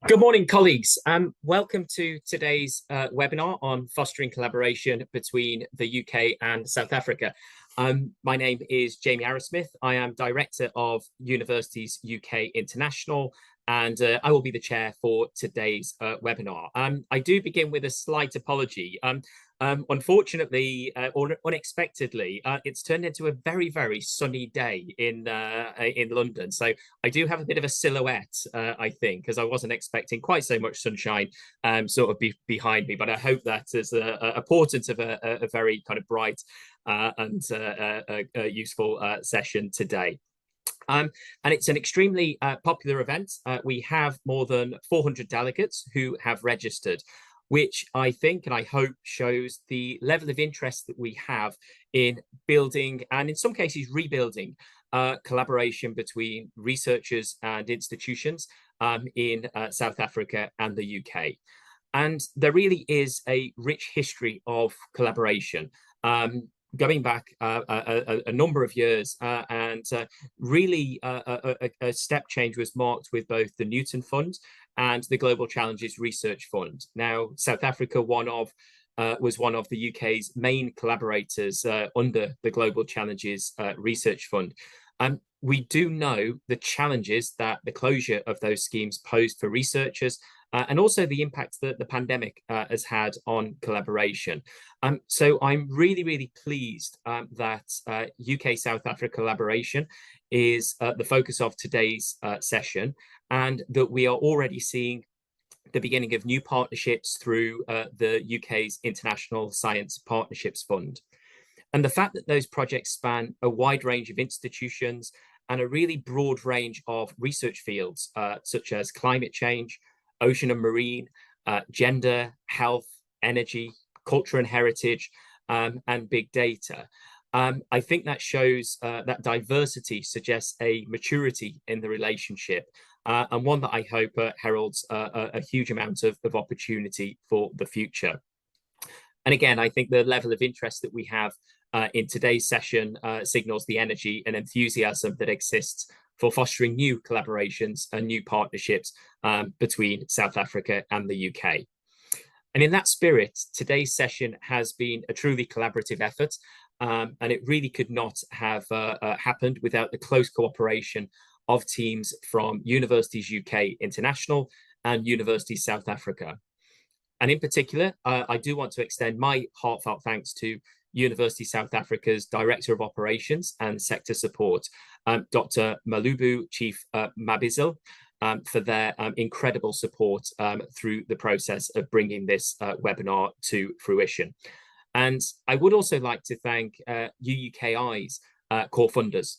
Good morning, colleagues. Welcome to today's webinar on fostering collaboration between the UK and South Africa. My name is Jamie Arrowsmith. I am Director of Universities UK International, and I will be the chair for today's webinar. I do begin with a slight apology. Unfortunately, or unexpectedly, it's turned into a very, very sunny day in London. So I do have a bit of a silhouette, I think, because I wasn't expecting quite so much sunshine sort of behind me. But I hope that is a portent of a very kind of bright and useful session today. And it's an extremely popular event. We have more than 400 delegates who have registered, which I think and I hope shows the level of interest that we have in building and in some cases rebuilding collaboration between researchers and institutions in South Africa and the UK. And there really is a rich history of collaboration. Going back a number of years, and really a step change was marked with both the Newton Fund and the Global Challenges Research Fund. Now, South Africa was one of the UK's main collaborators under the Global Challenges Research Fund. We do know the challenges that the closure of those schemes posed for researchers, and also the impact that the pandemic has had on collaboration. So I'm really, really pleased that UK-South Africa collaboration is the focus of today's session, and that we are already seeing the beginning of new partnerships through the UK's International Science Partnerships Fund. And the fact that those projects span a wide range of institutions and a really broad range of research fields, such as climate change, ocean and marine, gender, health, energy, culture and heritage, and big data. I think that shows that diversity suggests a maturity in the relationship, and one that I hope heralds a huge amount of opportunity for the future. And again, I think the level of interest that we have in today's session signals the energy and enthusiasm that exists for fostering new collaborations and new partnerships between South Africa and the UK. And in that spirit, today's session has been a truly collaborative effort, and it really could not have happened without the close cooperation of teams from Universities UK International and Universities South Africa. And in particular, I do want to extend my heartfelt thanks to University South Africa's Director of Operations and Sector Support, Dr. Malubu Chief Mabizil, for their incredible support through the process of bringing this webinar to fruition. And I would also like to thank UUKi's core funders,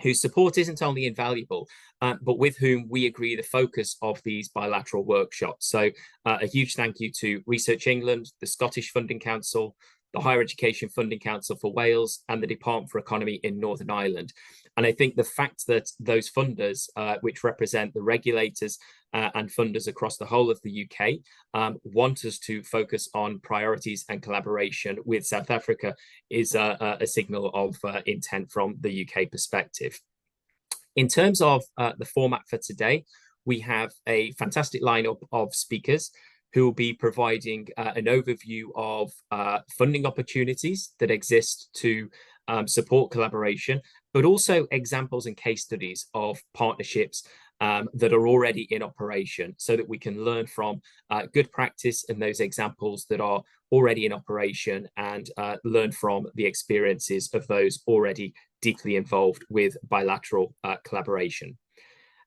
whose support isn't only invaluable, but with whom we agree the focus of these bilateral workshops. So a huge thank you to Research England, the Scottish Funding Council, the Higher Education Funding Council for Wales, and the Department for Economy in Northern Ireland. And I think the fact that those funders, which represent the regulators and funders across the whole of the UK, want us to focus on priorities and collaboration with South Africa is a signal of intent from the UK perspective. In terms of the format for today, we have a fantastic lineup of speakers who will be providing an overview of funding opportunities that exist to support collaboration, but also examples and case studies of partnerships that are already in operation, so that we can learn from good practice and those examples that are already in operation, and learn from the experiences of those already deeply involved with bilateral collaboration.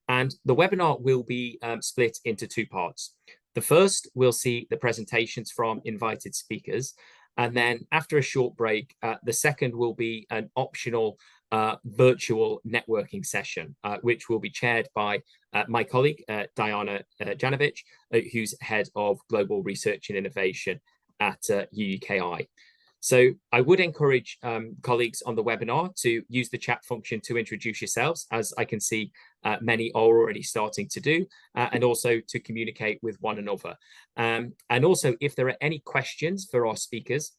And the webinar will be split into two parts. The first, we'll see the presentations from invited speakers. And then after a short break, the second will be an optional virtual networking session, which will be chaired by my colleague, Diana Janovic, who's Head of Global Research and Innovation at UUKi. So I would encourage colleagues on the webinar to use the chat function to introduce yourselves, as I can see many are already starting to do, and also to communicate with one another. And also, if there are any questions for our speakers,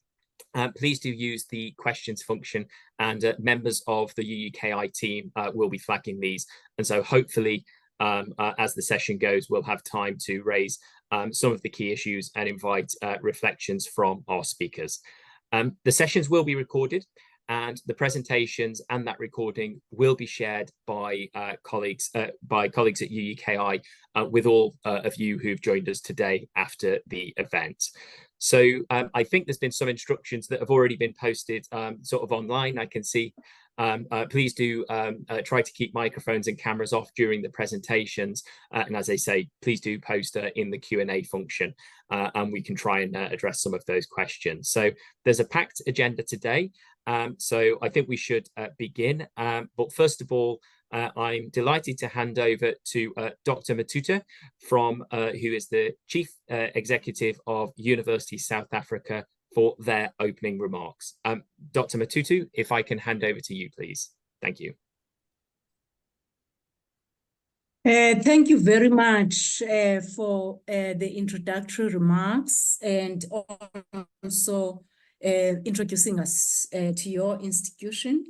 please do use the questions function, and members of the UUKi team will be flagging these. And so hopefully as the session goes, we'll have time to raise some of the key issues and invite reflections from our speakers. The sessions will be recorded, and the presentations and that recording will be shared by colleagues at UUKi with all of you who've joined us today after the event. So I think there's been some instructions that have already been posted sort of online. I can see. Please do try to keep microphones and cameras off during the presentations. And as I say, please do post in the Q&A function, and we can try and address some of those questions. So there's a packed agenda today. So I think we should begin. But first of all, I'm delighted to hand over to Dr. Matutu, who is the Chief Executive of University South Africa, for their opening remarks. Dr. Matutu, if I can hand over to you, please. Thank you. Thank you very much for the introductory remarks, and also introducing us to your institution.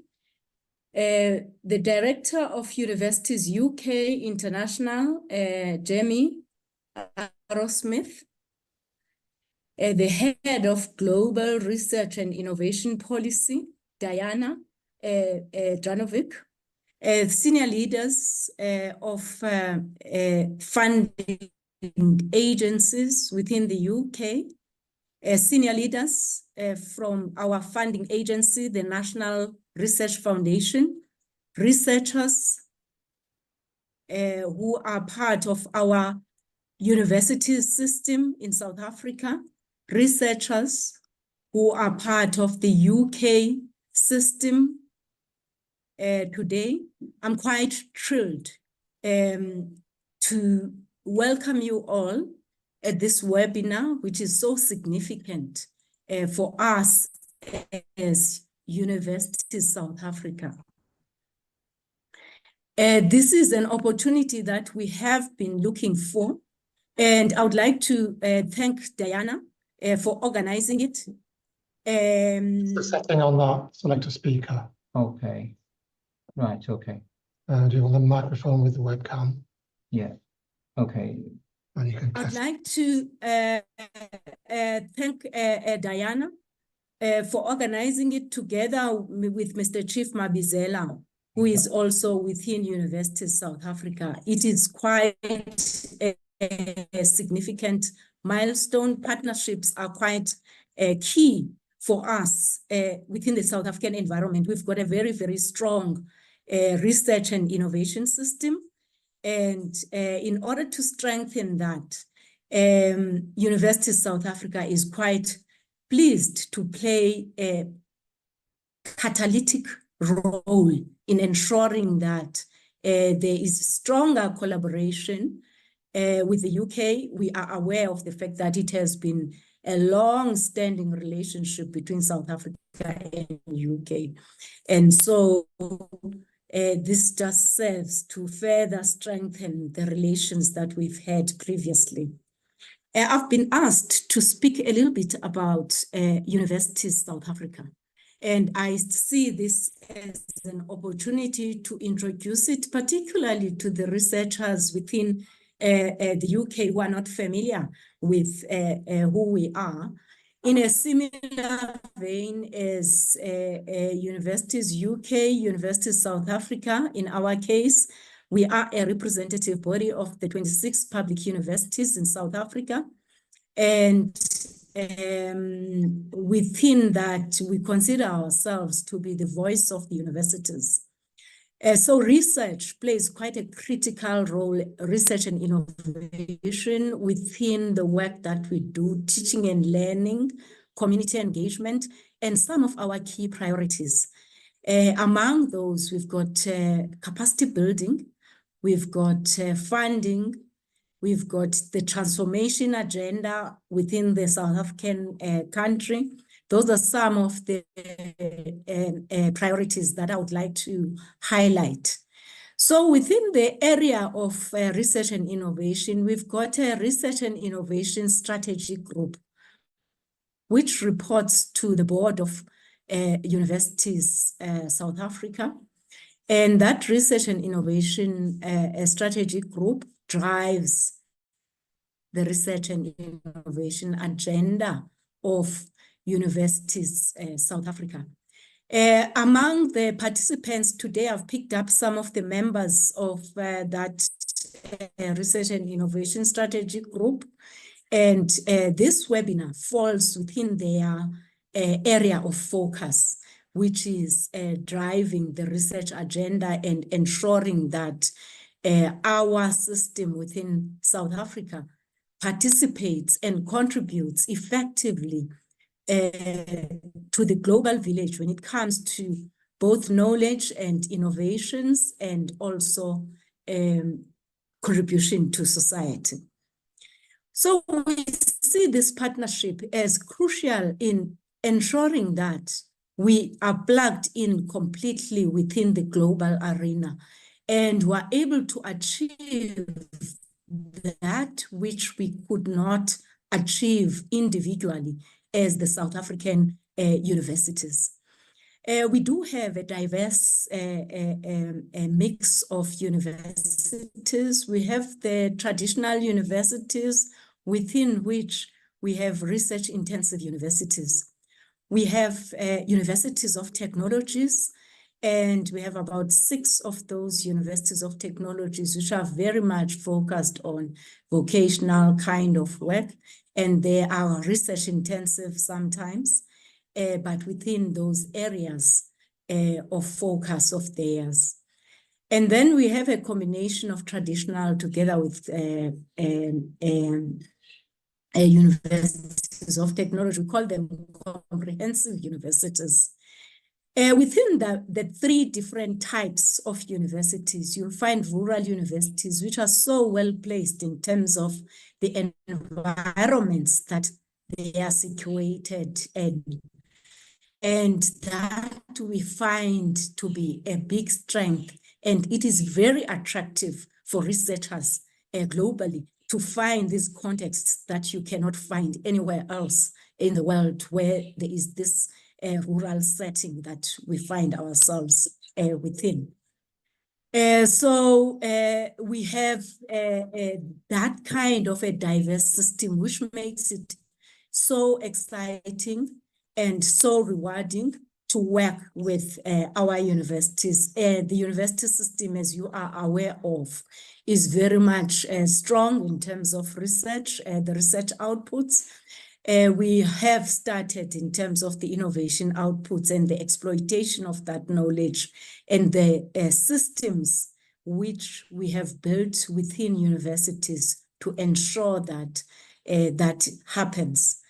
The Director of Universities UK International, Jamie Arrowsmith, the Head of Global Research and Innovation Policy, Diana Dranovic, senior leaders of funding agencies within the UK, senior leaders from our funding agency, the National Research Foundation, researchers who are part of our university system in South Africa, researchers who are part of the UK system today. I'm quite thrilled to welcome you all at this webinar, which is so significant for us as Universities South Africa. This is an opportunity that we have been looking for, and I would like to thank Diana for organizing it. The setting on that, select a speaker. Okay. Right, okay. And you want the microphone with the webcam. Yeah, okay. And you can I'd like to thank Diana for organizing it together with Mr. Chief Mabizela, who is also within Universities South Africa. It is quite a significant milestone. Partnerships are quite key for us within the South African environment. We've got a very, very strong research and innovation system. And in order to strengthen that, Universities South Africa is quite pleased to play a catalytic role in ensuring that there is stronger collaboration with the UK. We are aware of the fact that it has been a long-standing relationship between South Africa and UK. And so this just serves to further strengthen the relations that we've had previously. I've been asked to speak a little bit about Universities South Africa. And I see this as an opportunity to introduce it, particularly to the researchers within the UK who are not familiar with who we are. In a similar vein as Universities UK, Universities South Africa, in our case, we are a representative body of the 26 public universities in South Africa. And within that, we consider ourselves to be the voice of the universities. So research plays quite a critical role, research and innovation within the work that we do, teaching and learning, community engagement, and some of our key priorities. Among those, we've got capacity building, we've got funding, we've got the transformation agenda within the South African country. Those are some of the priorities that I would like to highlight. So within the area of research and innovation, we've got a research and innovation strategy group, which reports to the board of Universities South Africa. And that research and innovation strategy group drives the research and innovation agenda of Universities South Africa. Among the participants today, I've picked up some of the members of that research and innovation strategy group. And this webinar falls within their area of focus, which is driving the research agenda and ensuring that our system within South Africa participates and contributes effectively to the global village when it comes to both knowledge and innovations and also contribution to society. So we see this partnership as crucial in ensuring that we are plugged in completely within the global arena and were able to achieve that which we could not achieve individually as the South African universities. We do have a diverse mix of universities. We have the traditional universities within which we have research-intensive universities. We have universities of technologies, and we have about 6 of those universities of technologies which are very much focused on vocational kind of work, and they are research-intensive sometimes, but within those areas of focus of theirs. And then we have a combination of traditional together with universities of technology. We call them comprehensive universities. Within the 3 different types of universities, you'll find rural universities, which are so well placed in terms of the environments that they are situated in. And that we find to be a big strength. And it is very attractive for researchers globally to find these contexts that you cannot find anywhere else in the world, where there is this rural setting that we find ourselves within. So we have that kind of a diverse system, which makes it so exciting and so rewarding to work with our universities. The university system, as you are aware of, is very much strong in terms of research, the research outputs. We have started in terms of the innovation outputs and the exploitation of that knowledge and the systems which we have built within universities to ensure that that happens.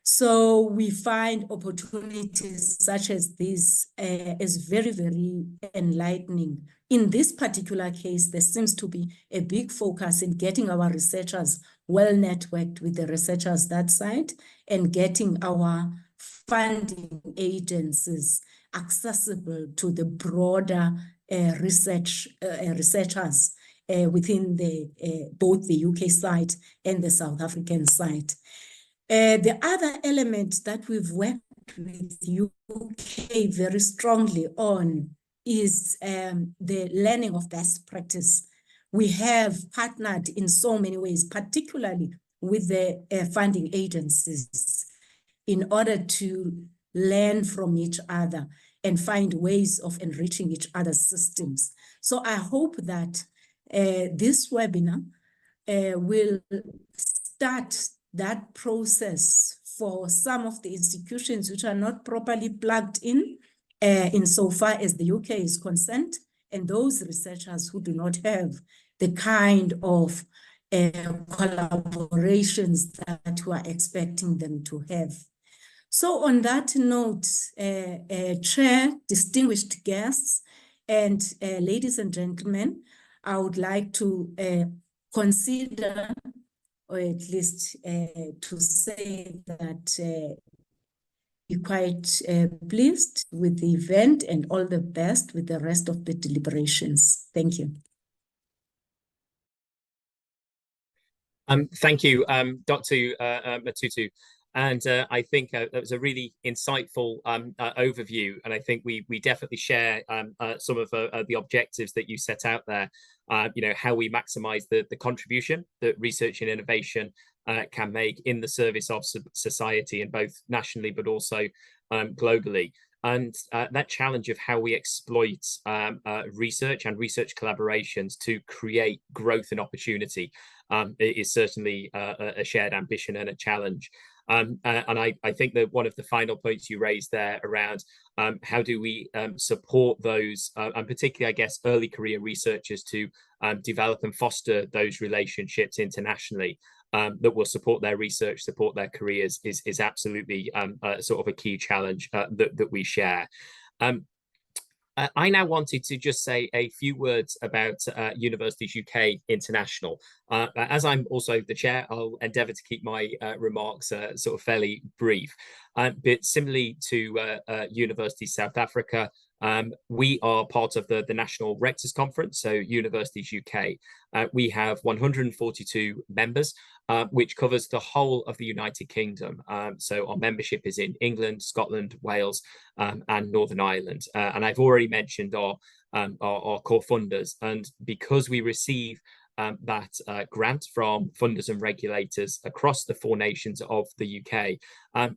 So we find opportunities such as this as very, very enlightening. In this particular case, there seems to be a big focus in getting our researchers well networked with the researchers that side and getting our funding agencies accessible to the broader researchers within both the UK side and the South African side. The other element that we've worked with UUKi very strongly on is the learning of best practice. We have partnered in so many ways, particularly with the funding agencies, in order to learn from each other and find ways of enriching each other's systems. So I hope that this webinar will start that process for some of the institutions which are not properly plugged in insofar as the UK is concerned, and those researchers who do not have the kind of collaborations that we are expecting them to have. So on that note, Chair, distinguished guests, and ladies and gentlemen, I would like to consider, or at least to say that we're quite pleased with the event and all the best with the rest of the deliberations. Thank you. Thank you, Dr. Matutu. And I think that was a really insightful overview. And I think we definitely share some of the objectives that you set out there. How we maximize the contribution that research and innovation can make in the service of society, and both nationally but also globally. And that challenge of how we exploit research and research collaborations to create growth and opportunity is certainly a shared ambition and a challenge. And I think that one of the final points you raised there around how do we support those, and particularly, I guess, early career researchers to develop and foster those relationships internationally that will support their research, support their careers, is absolutely sort of a key challenge that we share. I now wanted to just say a few words about Universities UK International. As I'm also the chair, I'll endeavour to keep my remarks sort of fairly brief. But similarly to Universities South Africa, we are part of the National Rectors Conference, so Universities UK. We have 142 members, which covers the whole of the United Kingdom. So our membership is in England, Scotland, Wales, and Northern Ireland. And I've already mentioned our core funders. And because we receive that grant from funders and regulators across the 4 nations of the UK,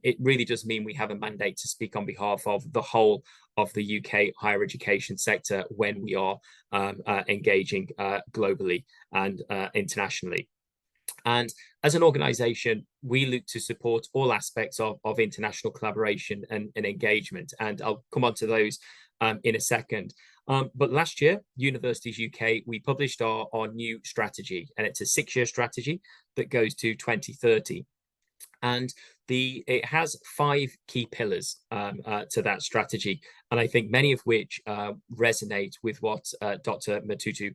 it really does mean we have a mandate to speak on behalf of the whole of the UK higher education sector when we are engaging globally and internationally. And as an organisation, we look to support all aspects of international collaboration and engagement. And I'll come on to those in a second. But last year, Universities UK, we published our new strategy, and it's a 6-year strategy that goes to 2030. And it has 5 key pillars to that strategy, and I think many of which resonate with what Dr. Matutu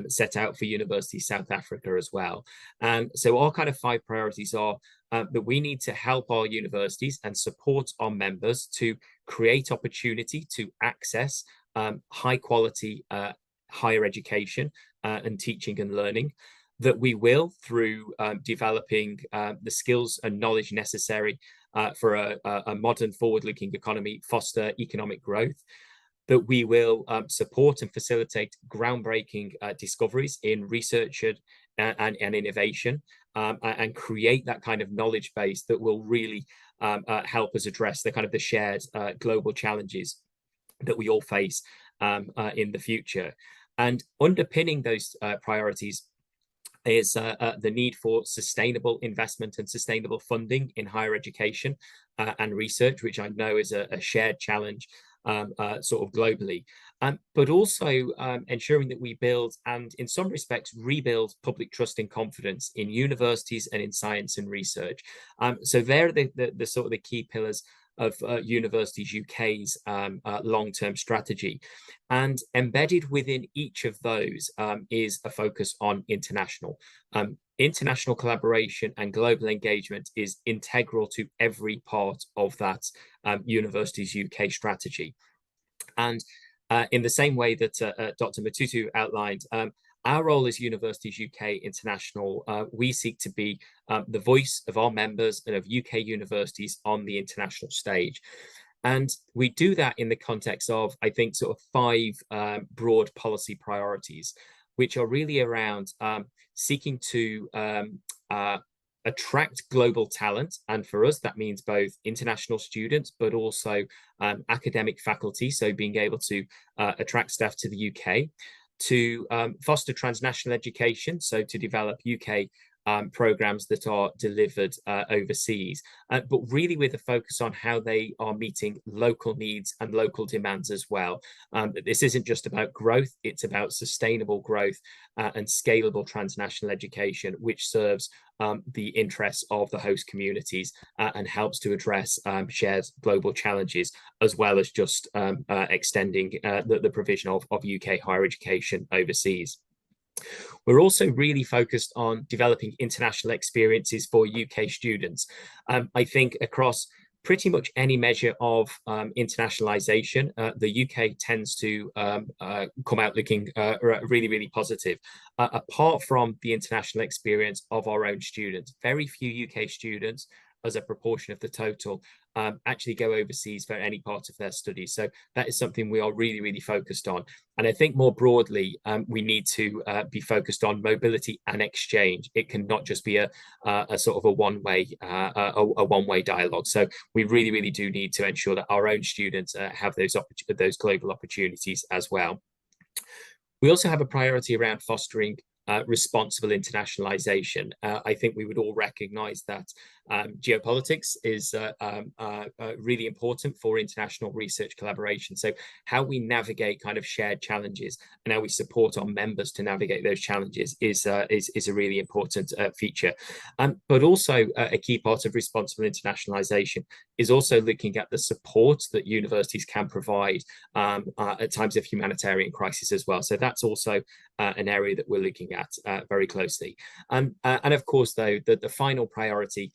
set out for University South Africa as well. And so our kind of 5 priorities are that we need to help our universities and support our members to create opportunity to access high quality higher education and teaching and learning. That we will, through developing the skills and knowledge necessary for a modern forward-looking economy, foster economic growth. That we will support and facilitate groundbreaking discoveries in research and innovation, and create that kind of knowledge base that will really help us address the shared global challenges that we all face in the future. And underpinning those priorities is the need for sustainable investment and sustainable funding in higher education and research, which I know is a shared challenge sort of globally, but also ensuring that we build and in some respects rebuild public trust and confidence in universities and in science and research. So they're the sort of the key pillars of Universities UK's long-term strategy. And embedded within each of those is a focus on international. International collaboration and global engagement is integral to every part of that Universities UK strategy. And in the same way that Dr. Matutu outlined, our role as Universities UK International, we seek to be the voice of our members and of UK universities on the international stage. And we do that in the context of, I think, sort of 5 broad policy priorities, which are really around seeking to attract global talent. And for us, that means both international students, but also academic faculty. So being able to attract staff to the UK, to foster transnational education, so to develop UK programs that are delivered overseas, but really with a focus on how they are meeting local needs and local demands as well. This isn't just about growth, it's about sustainable growth and scalable transnational education, which serves the interests of the host communities and helps to address shared global challenges, as well as just extending the provision of UK higher education overseas. We're also really focused on developing international experiences for UK students. I think across pretty much any measure of internationalization, the UK tends to come out looking really, really positive. Apart from the international experience of our own students, very few UK students as a proportion of the total actually go overseas for any part of their studies. So that is something we are really, really focused on. And I think more broadly, we need to be focused on mobility and exchange. It cannot just be a sort of a one-way dialogue. So we really, really do need to ensure that our own students have those global opportunities as well. We also have a priority around fostering responsible internationalization. I think we would all recognize that geopolitics is really important for international research collaboration. So how we navigate kind of shared challenges and how we support our members to navigate those challenges is a really important feature. But also a key part of responsible internationalization is also looking at the support that universities can provide at times of humanitarian crisis as well. So that's also an area that we're looking at very closely. And of course, though, the final priority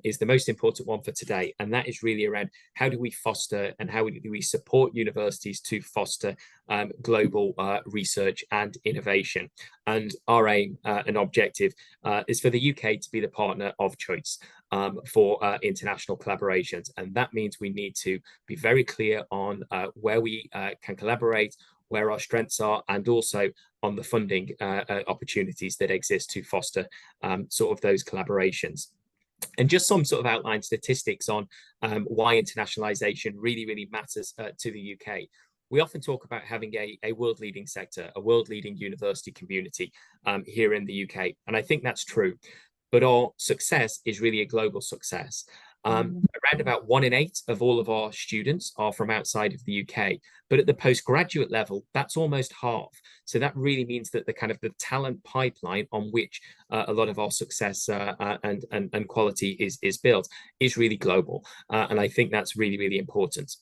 is the most important one for today, and that is really around how do we foster and how do we support universities to foster global research and innovation. And our aim and objective is for the UK to be the partner of choice for international collaborations. And that means we need to be very clear on where we can collaborate, where our strengths are, and also on the funding opportunities that exist to foster sort of those collaborations. And just some sort of outline statistics on why internationalization really, really matters to the UK. We often talk about having a world-leading sector, a world-leading university community here in the UK. And I think that's true. But our success is really a global success. Around about 1 in 8 of all of our students are from outside of the UK, but at the postgraduate level, that's almost half. So that really means that the talent pipeline on which a lot of our success and quality is built is really global. And I think that's really, really important.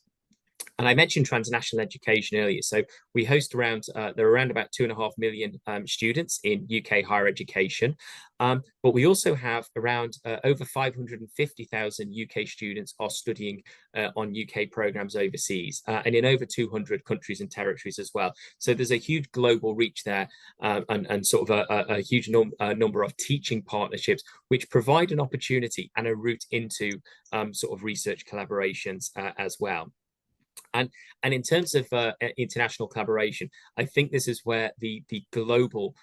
And I mentioned transnational education earlier. So we host around, there are around about 2.5 million students in UK higher education. But we also have around over 550,000 UK students are studying on UK programs overseas and in over 200 countries and territories as well. So there's a huge global reach there and sort of a huge number of teaching partnerships, which provide an opportunity and a route into sort of research collaborations as well. And in terms of international collaboration, I think this is where the global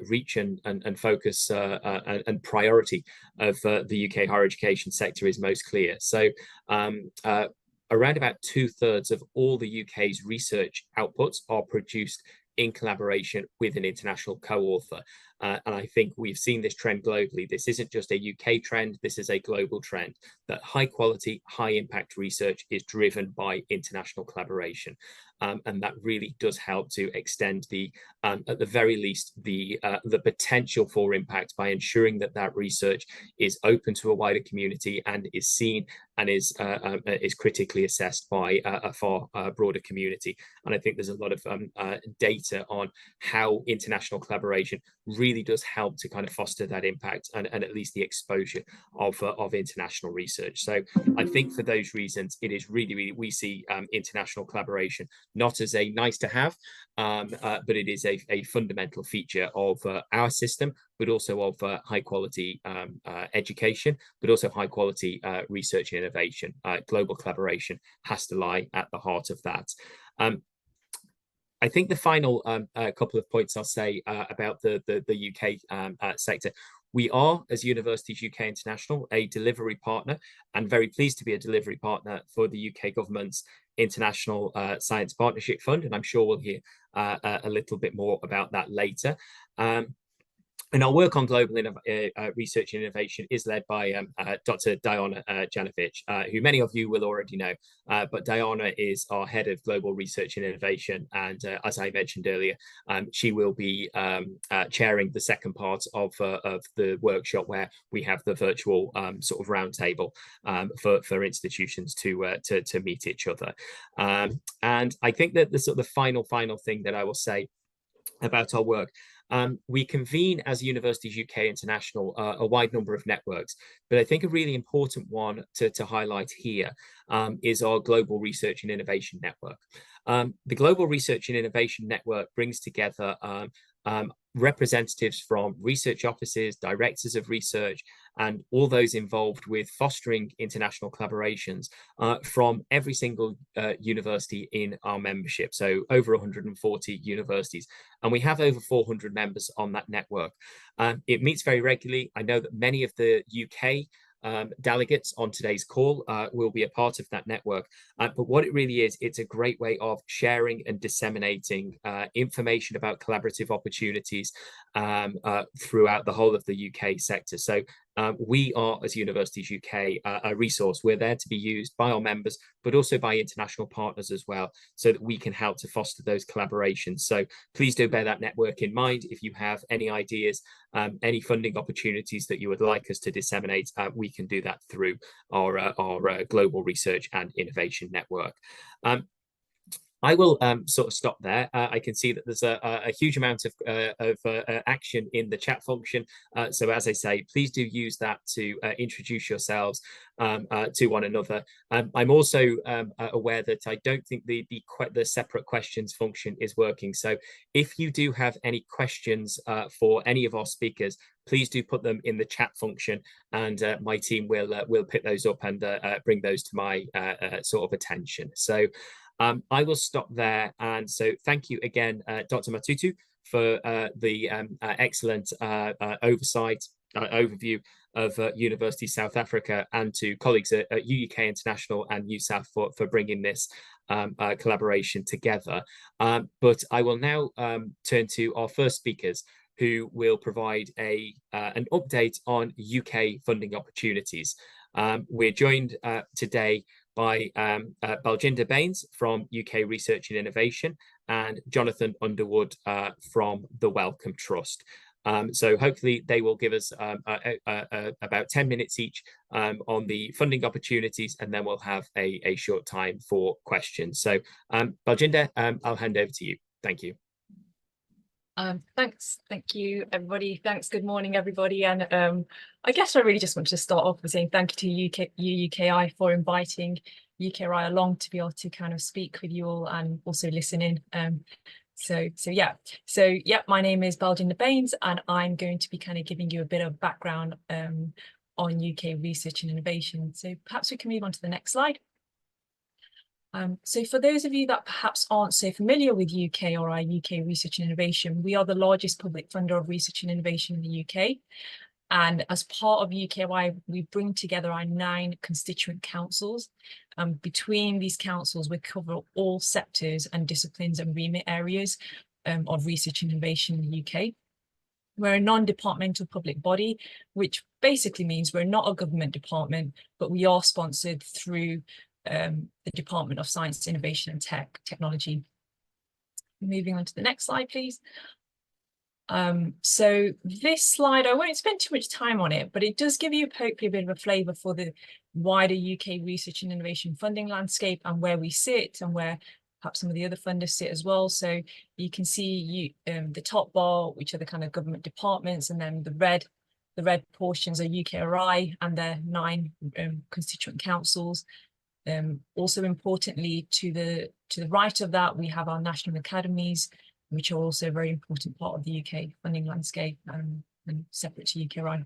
reach and focus and priority of the UK higher education sector is most clear. So around about 2/3 of all the UK's research outputs are produced in collaboration with an international co-author. And I think we've seen this trend globally. This isn't just a UK trend, this is a global trend, that high quality, high impact research is driven by international collaboration. And that really does help to extend at the very least, the potential for impact by ensuring that that research is open to a wider community and is seen and is critically assessed by a far broader community. And I think there's a lot of data on how international collaboration really does help to kind of foster that impact and at least the exposure of international research. So I think for those reasons, it is really, really, we see international collaboration not as a nice to have, but it is a fundamental feature of our system, but also of high quality education, but also high quality research and innovation. Global collaboration has to lie at the heart of that. I think the final couple of points I'll say about the UK sector. We are, as Universities UK International, a delivery partner and very pleased to be a delivery partner for the UK government's International Science Partnership Fund. And I'm sure we'll hear a little bit more about that later. And our work on global research and innovation is led by Dr. Diana Janovic, who many of you will already know. But Diana is our head of global research and innovation. And as I mentioned earlier, she will be chairing the second part of the workshop, where we have the virtual sort of roundtable for institutions to meet each other. And I think that the sort of the final thing that I will say about our work, we convene as Universities UK International a wide number of networks, but I think a really important one to highlight here is our Global Research and Innovation Network. The Global Research and Innovation Network brings together representatives from research offices, directors of research, and all those involved with fostering international collaborations from every single university in our membership. So over 140 universities, and we have over 400 members on that network. It meets very regularly. I know that many of the UK delegates on today's call will be a part of that network. But what it really is, it's a great way of sharing and disseminating information about collaborative opportunities throughout the whole of the UK sector. So we are, as Universities UK, a resource. We're there to be used by our members, but also by international partners as well, so that we can help to foster those collaborations. So please do bear that network in mind. If you have any ideas, any funding opportunities that you would like us to disseminate, we can do that through our Global Research and Innovation Network. I will sort of stop there. I can see that there's a huge amount of action in the chat function. So as I say, please do use that to introduce yourselves to one another. I'm also aware that I don't think the separate questions function is working. So if you do have any questions for any of our speakers, please do put them in the chat function, and my team will pick those up and bring those to my sort of attention. So I will stop there. And so thank you again, Dr. Matutu, for the excellent oversight, overview of University South Africa, and to colleagues at UUKi International and USAf for bringing this collaboration together. But I will now turn to our first speakers, who will provide an update on UK funding opportunities. We're joined today by Baljinder Baines from UK Research and Innovation, and Jonathan Underwood from the Wellcome Trust. So hopefully they will give us about 10 minutes each on the funding opportunities, and then we'll have a short time for questions. So Baljinder, I'll hand over to you. Thank you. Thanks. Thank you, everybody. Thanks. Good morning, everybody. And I guess I really just want to start off with saying thank you to UUKi for inviting UKi along to be able to kind of speak with you all and also listen in. So yeah, my name is Baljinder Baines, and I'm going to be kind of giving you a bit of background on UK research and innovation. So perhaps we can move on to the next slide. So for those of you that perhaps aren't so familiar with UKi UK Research and Innovation, we are the largest public funder of research and innovation in the UK. And as part of UKi, we bring together our 9 constituent councils. Between these councils, we cover all sectors and disciplines and remit areas of research and innovation in the UK. We're a non-departmental public body, which basically means we're not a government department, but we are sponsored through the Department of Science, Innovation and Technology. Moving on to the next slide, please. So this slide, I won't spend too much time on it, but it does give you hopefully a bit of a flavour for the wider UK research and innovation funding landscape and where we sit and where perhaps some of the other funders sit as well. So you can see the top bar, which are the kind of government departments, and then the red portions are UKRI and their 9 constituent councils. Also importantly, to the right of that, we have our national academies, which are also a very important part of the UK funding landscape and separate to UKRI.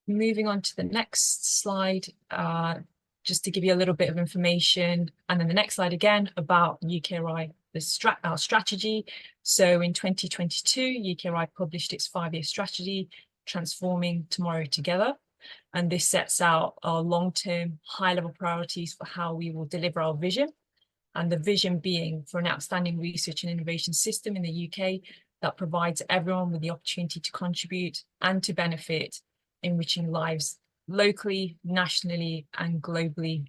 Moving on to the next slide, just to give you a little bit of information, and then the next slide again about UKRI, our strategy. So in 2022, UKRI published its 5-year strategy, Transforming Tomorrow Together. And this sets out our long-term high-level priorities for how we will deliver our vision. And the vision being for an outstanding research and innovation system in the UK that provides everyone with the opportunity to contribute and to benefit, enriching lives locally, nationally, and globally.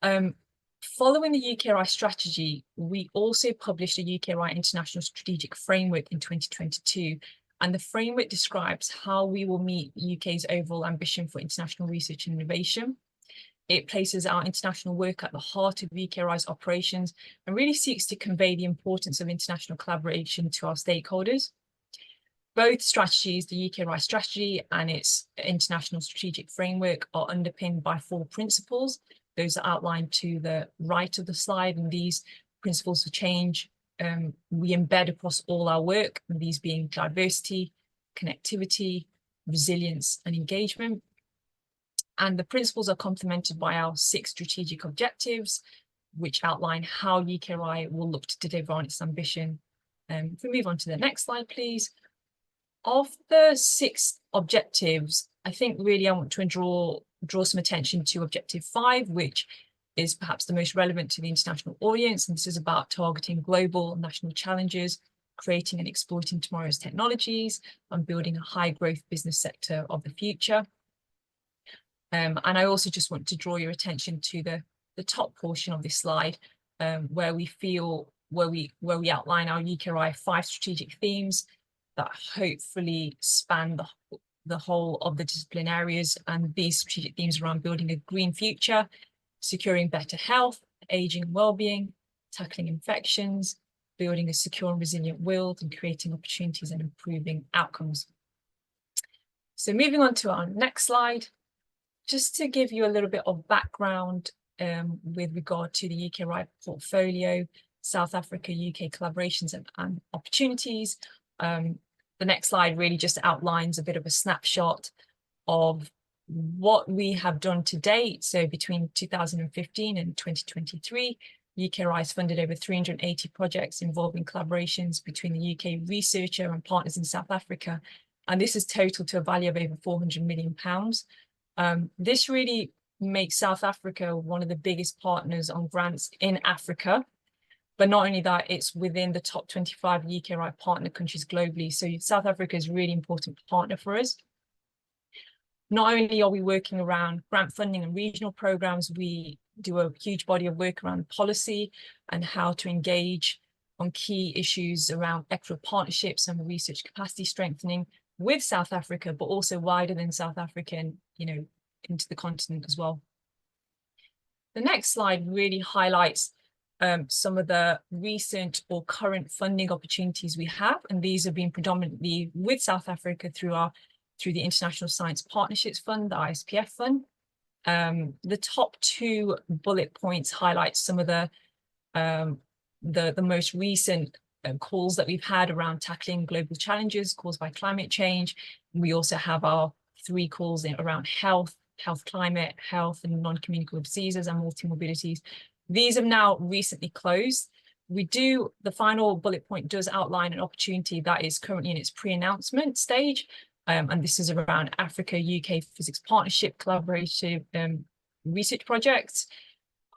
Following the UKRI strategy, we also published a UKRI International Strategic Framework in 2022. And the framework describes how we will meet UK's overall ambition for international research and innovation. It places our international work at the heart of UKRI's operations and really seeks to convey the importance of international collaboration to our stakeholders. Both strategies, the UKRI strategy and its international strategic framework, are underpinned by 4 principles. Those are outlined to the right of the slide, and these principles for change, we embed across all our work, and these being diversity, connectivity, resilience, and engagement. And the principles are complemented by our 6 strategic objectives, which outline how UKi will look to deliver on its ambition. If we move on to the next slide, please. Of the 6 objectives, I think really I want to draw some attention to objective 5, which is perhaps the most relevant to the international audience. And this is about targeting global and national challenges, creating and exploiting tomorrow's technologies, and building a high growth business sector of the future. And I also just want to draw your attention to the top portion of this slide, where we outline our UKi 5 strategic themes that hopefully span the whole of the discipline areas. And these strategic themes around building a green future, securing better health, aging and well-being, tackling infections, building a secure and resilient world, and creating opportunities and improving outcomes. So moving on to our next slide, just to give you a little bit of background with regard to the UKi portfolio, South Africa, UK collaborations and opportunities. The next slide really just outlines a bit of a snapshot of what we have done to date. So between 2015 and 2023, UKi has funded over 380 projects involving collaborations between the UK researcher and partners in South Africa. And this is total to a value of over £400 million. This really makes South Africa one of the biggest partners on grants in Africa. But not only that, it's within the top 25 UKi partner countries globally. So South Africa is a really important partner for us. Not only are we working around grant funding and regional programs, we do a huge body of work around policy and how to engage on key issues around equitable partnerships and research capacity strengthening with South Africa, but also wider than South Africa and, into the continent as well. The next slide really highlights some of the recent or current funding opportunities we have, and these have been predominantly with South Africa through the International Science Partnerships Fund, the USAf fund. The top 2 bullet points highlight some of the most recent calls that we've had around tackling global challenges caused by climate change. We also have our 3 calls around health, climate, health and non-communicable diseases and multi-morbidities. These have now recently closed. The final bullet point does outline an opportunity that is currently in its pre-announcement stage. And this is around Africa UK Physics Partnership Collaborative Research Projects.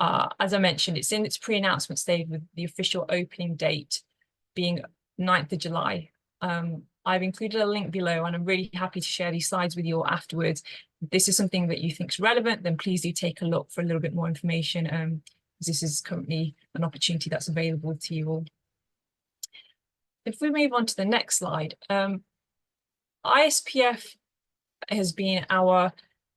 As I mentioned, it's in its pre-announcement stage with the official opening date being 9th of July. I've included a link below, and I'm really happy to share these slides with you all afterwards. If this is something that you think is relevant, then please do take a look for a little bit more information. This is currently an opportunity that's available to you all. If we move on to the next slide, USAf has been our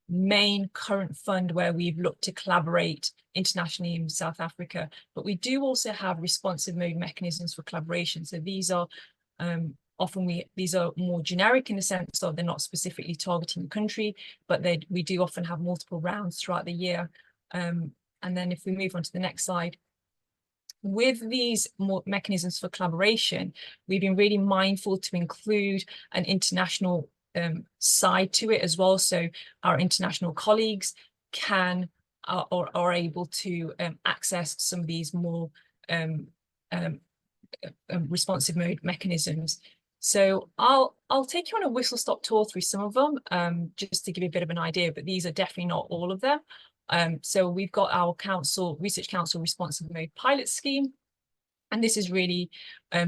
main current fund where we've looked to collaborate internationally in South Africa, but we do also have responsive mode mechanisms for collaboration. So these are these are more generic in the sense of they're not specifically targeting the country, but we do often have multiple rounds throughout the year. And then if we move on to the next slide, with these more mechanisms for collaboration, we've been really mindful to include an international side to it as well. So our international colleagues are able to access some of these more responsive mode mechanisms. So I'll take you on a whistle-stop tour through some of them, just to give you a bit of an idea, but these are definitely not all of them. So we've got our Research Council Responsive Mode Pilot Scheme, and this has really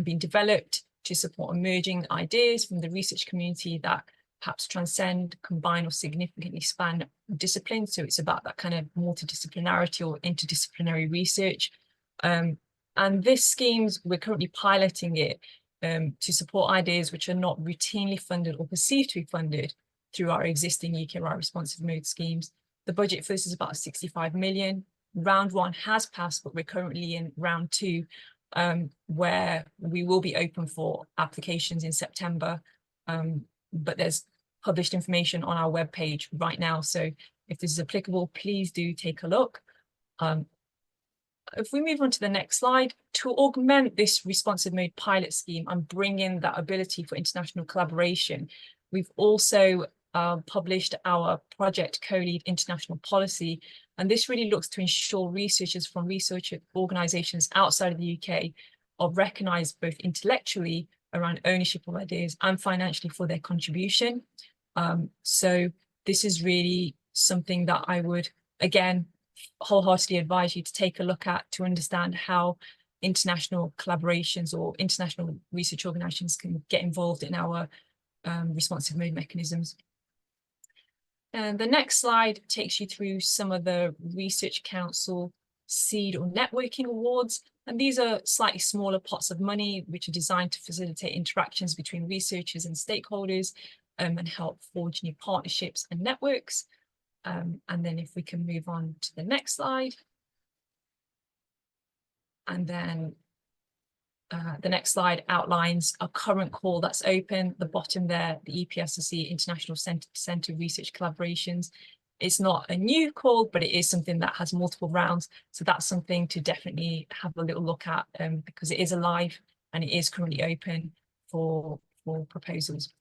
been developed to support emerging ideas from the research community that perhaps transcend, combine, or significantly span disciplines. So it's about that kind of multidisciplinarity or interdisciplinary research. And this schemes, we're currently piloting it to support ideas which are not routinely funded or perceived to be funded through our existing UKi responsive mode schemes. The budget for this is about 65 million. Round 1 has passed, but we're currently in round 2, where we will be open for applications in September. But there's published information on our webpage right now. So if this is applicable, please do take a look. if we move on to the next slide, to augment this responsive mode pilot scheme and bring in that ability for international collaboration, we've also published our project co-lead international policy. And this really looks to ensure researchers from research organisations outside of the UK are recognised both intellectually around ownership of ideas and financially for their contribution. So this is really something that I would, again, wholeheartedly advise you to take a look at to understand how international collaborations or international research organisations can get involved in our responsive mode mechanisms. And the next slide takes you through some of the Research Council Seed or Networking Awards. And these are slightly smaller pots of money, which are designed to facilitate interactions between researchers and stakeholders and help forge new partnerships and networks. And then if we can move on to the next slide. And then the next slide outlines a current call that's open. The bottom there, the EPSRC International Centre Research Collaborations. It's not a new call, but it is something that has multiple rounds. So that's something to definitely have a little look at because it is alive and it is currently open for proposals.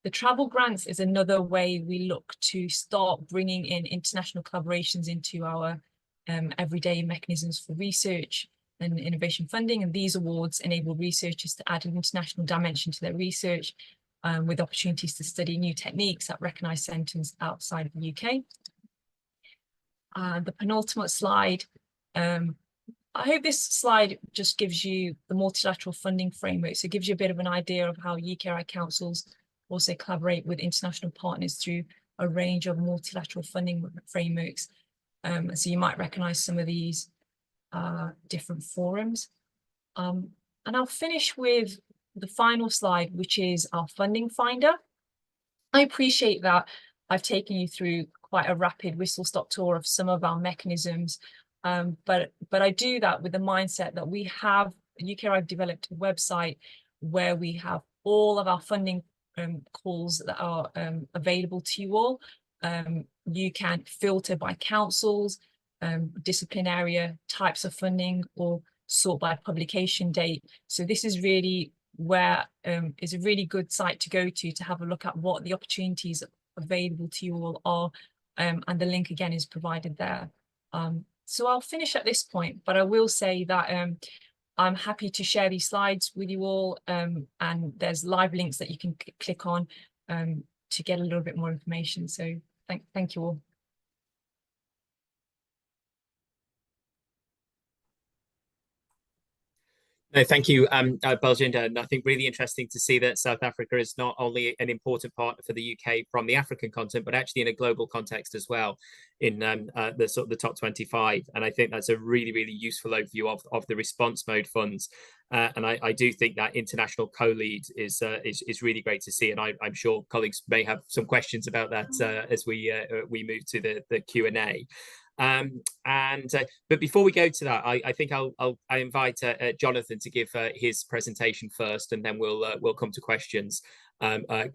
The travel grants is another way we look to start bringing in international collaborations into our everyday mechanisms for research and innovation funding. And these awards enable researchers to add an international dimension to their research with opportunities to study new techniques at recognised centres outside of the UK. The penultimate slide, I hope this slide just gives you the multilateral funding framework. So it gives you a bit of an idea of how UKi councils also collaborate with international partners through a range of multilateral funding frameworks. So you might recognise some of these different forums. And I'll finish with the final slide, which is our funding finder. I appreciate that I've taken you through quite a rapid whistle-stop tour of some of our mechanisms, but I do that with the mindset that we have, UKi developed a website where we have all of our funding calls that are available to you all. You can filter by councils, discipline area, types of funding, or sort by publication date. So this is really where is a really good site to go to have a look at what the opportunities available to you all are. And the link again is provided there. So I'll finish at this point, but I will say that I'm happy to share these slides with you all, and there's live links that you can click on to get a little bit more information. So thank you all. No, thank you, Baljinder. And I think really interesting to see that South Africa is not only an important partner for the UK from the African continent, but actually in a global context as well, in the sort of the top 25. And I think that's a really, really useful overview of the response mode funds. And I do think that international co-lead is really great to see. And I'm sure colleagues may have some questions about that as we move to the Q&A. But before we go to that, I think I invite Jonathan to give his presentation first, and then we'll come to questions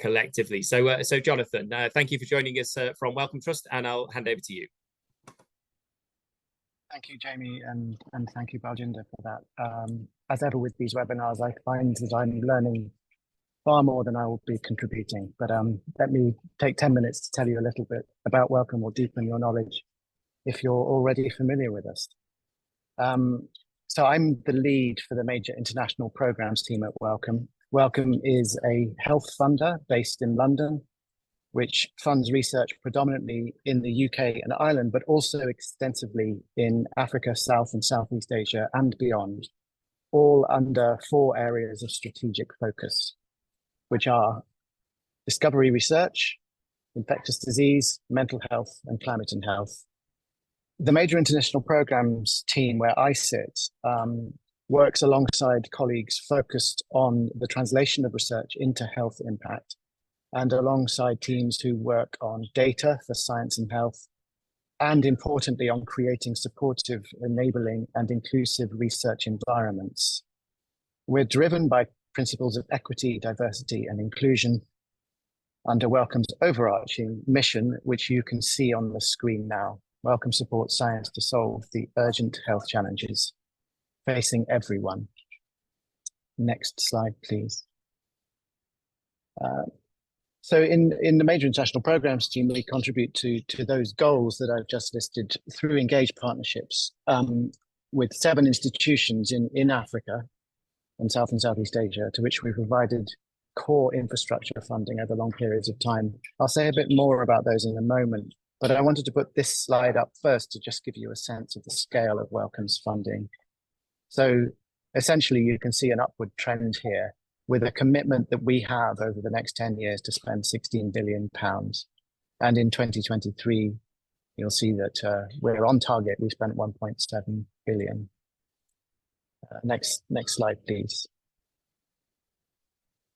collectively. So Jonathan, thank you for joining us from Wellcome Trust, and I'll hand over to you. Thank you, Jamie, and thank you, Baljinder, for that. As ever with these webinars, I find that I'm learning far more than I will be contributing. But let me take 10 minutes to tell you a little bit about Wellcome or deepen your knowledge if you're already familiar with us. So I'm the lead for the major international programs team at Wellcome. Wellcome is a health funder based in London, which funds research predominantly in the UK and Ireland, but also extensively in Africa, South and Southeast Asia and beyond, all under 4 areas of strategic focus, which are discovery research, infectious disease, mental health, and climate and health. The major international programs team where I sit works alongside colleagues focused on the translation of research into health impact, and alongside teams who work on data for science and health, and importantly on creating supportive, enabling and inclusive research environments. We're driven by principles of equity, diversity and inclusion under Wellcome's overarching mission, which you can see on the screen now. Wellcome supports science to solve the urgent health challenges facing everyone. Next slide, please. So in the major international programs team, we contribute to those goals that I've just listed through engaged partnerships with 7 institutions in Africa and South and Southeast Asia, to which we provided core infrastructure funding over long periods of time. I'll say a bit more about those in a moment, but I wanted to put this slide up first to just give you a sense of the scale of Wellcome's funding. So essentially, you can see an upward trend here with a commitment that we have over the next 10 years to spend £16 billion. And in 2023, you'll see that we're on target. We spent 1.7 billion. Next slide, please.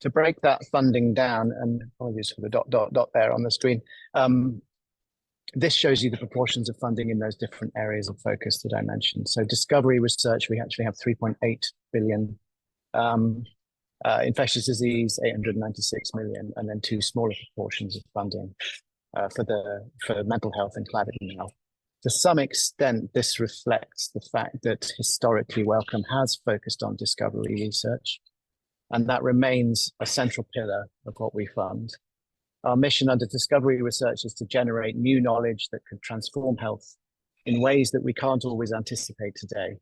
To break that funding down, and apologies for the ... there on the screen, this shows you the proportions of funding in those different areas of focus that I mentioned. So discovery research, we actually have 3.8 billion. Infectious disease, 896 million, and then 2 smaller proportions of funding for mental health and climate health. To some extent, this reflects the fact that historically Wellcome has focused on discovery research, and that remains a central pillar of what we fund. Our mission under discovery research is to generate new knowledge that could transform health in ways that we can't always anticipate today.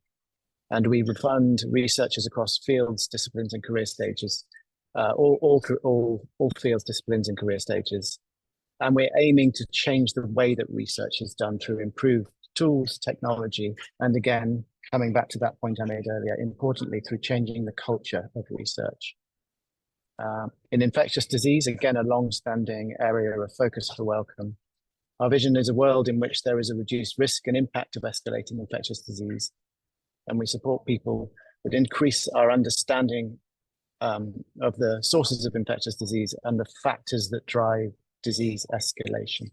And we fund researchers across fields, disciplines, and career stages, all fields, disciplines, and career stages. And we're aiming to change the way that research is done through improved tools, technology, and again, coming back to that point I made earlier, importantly, through changing the culture of research. In infectious disease, again, a long-standing area of focus for Wellcome. Our vision is a world in which there is a reduced risk and impact of escalating infectious disease. And we support people that increase our understanding of the sources of infectious disease and the factors that drive disease escalation.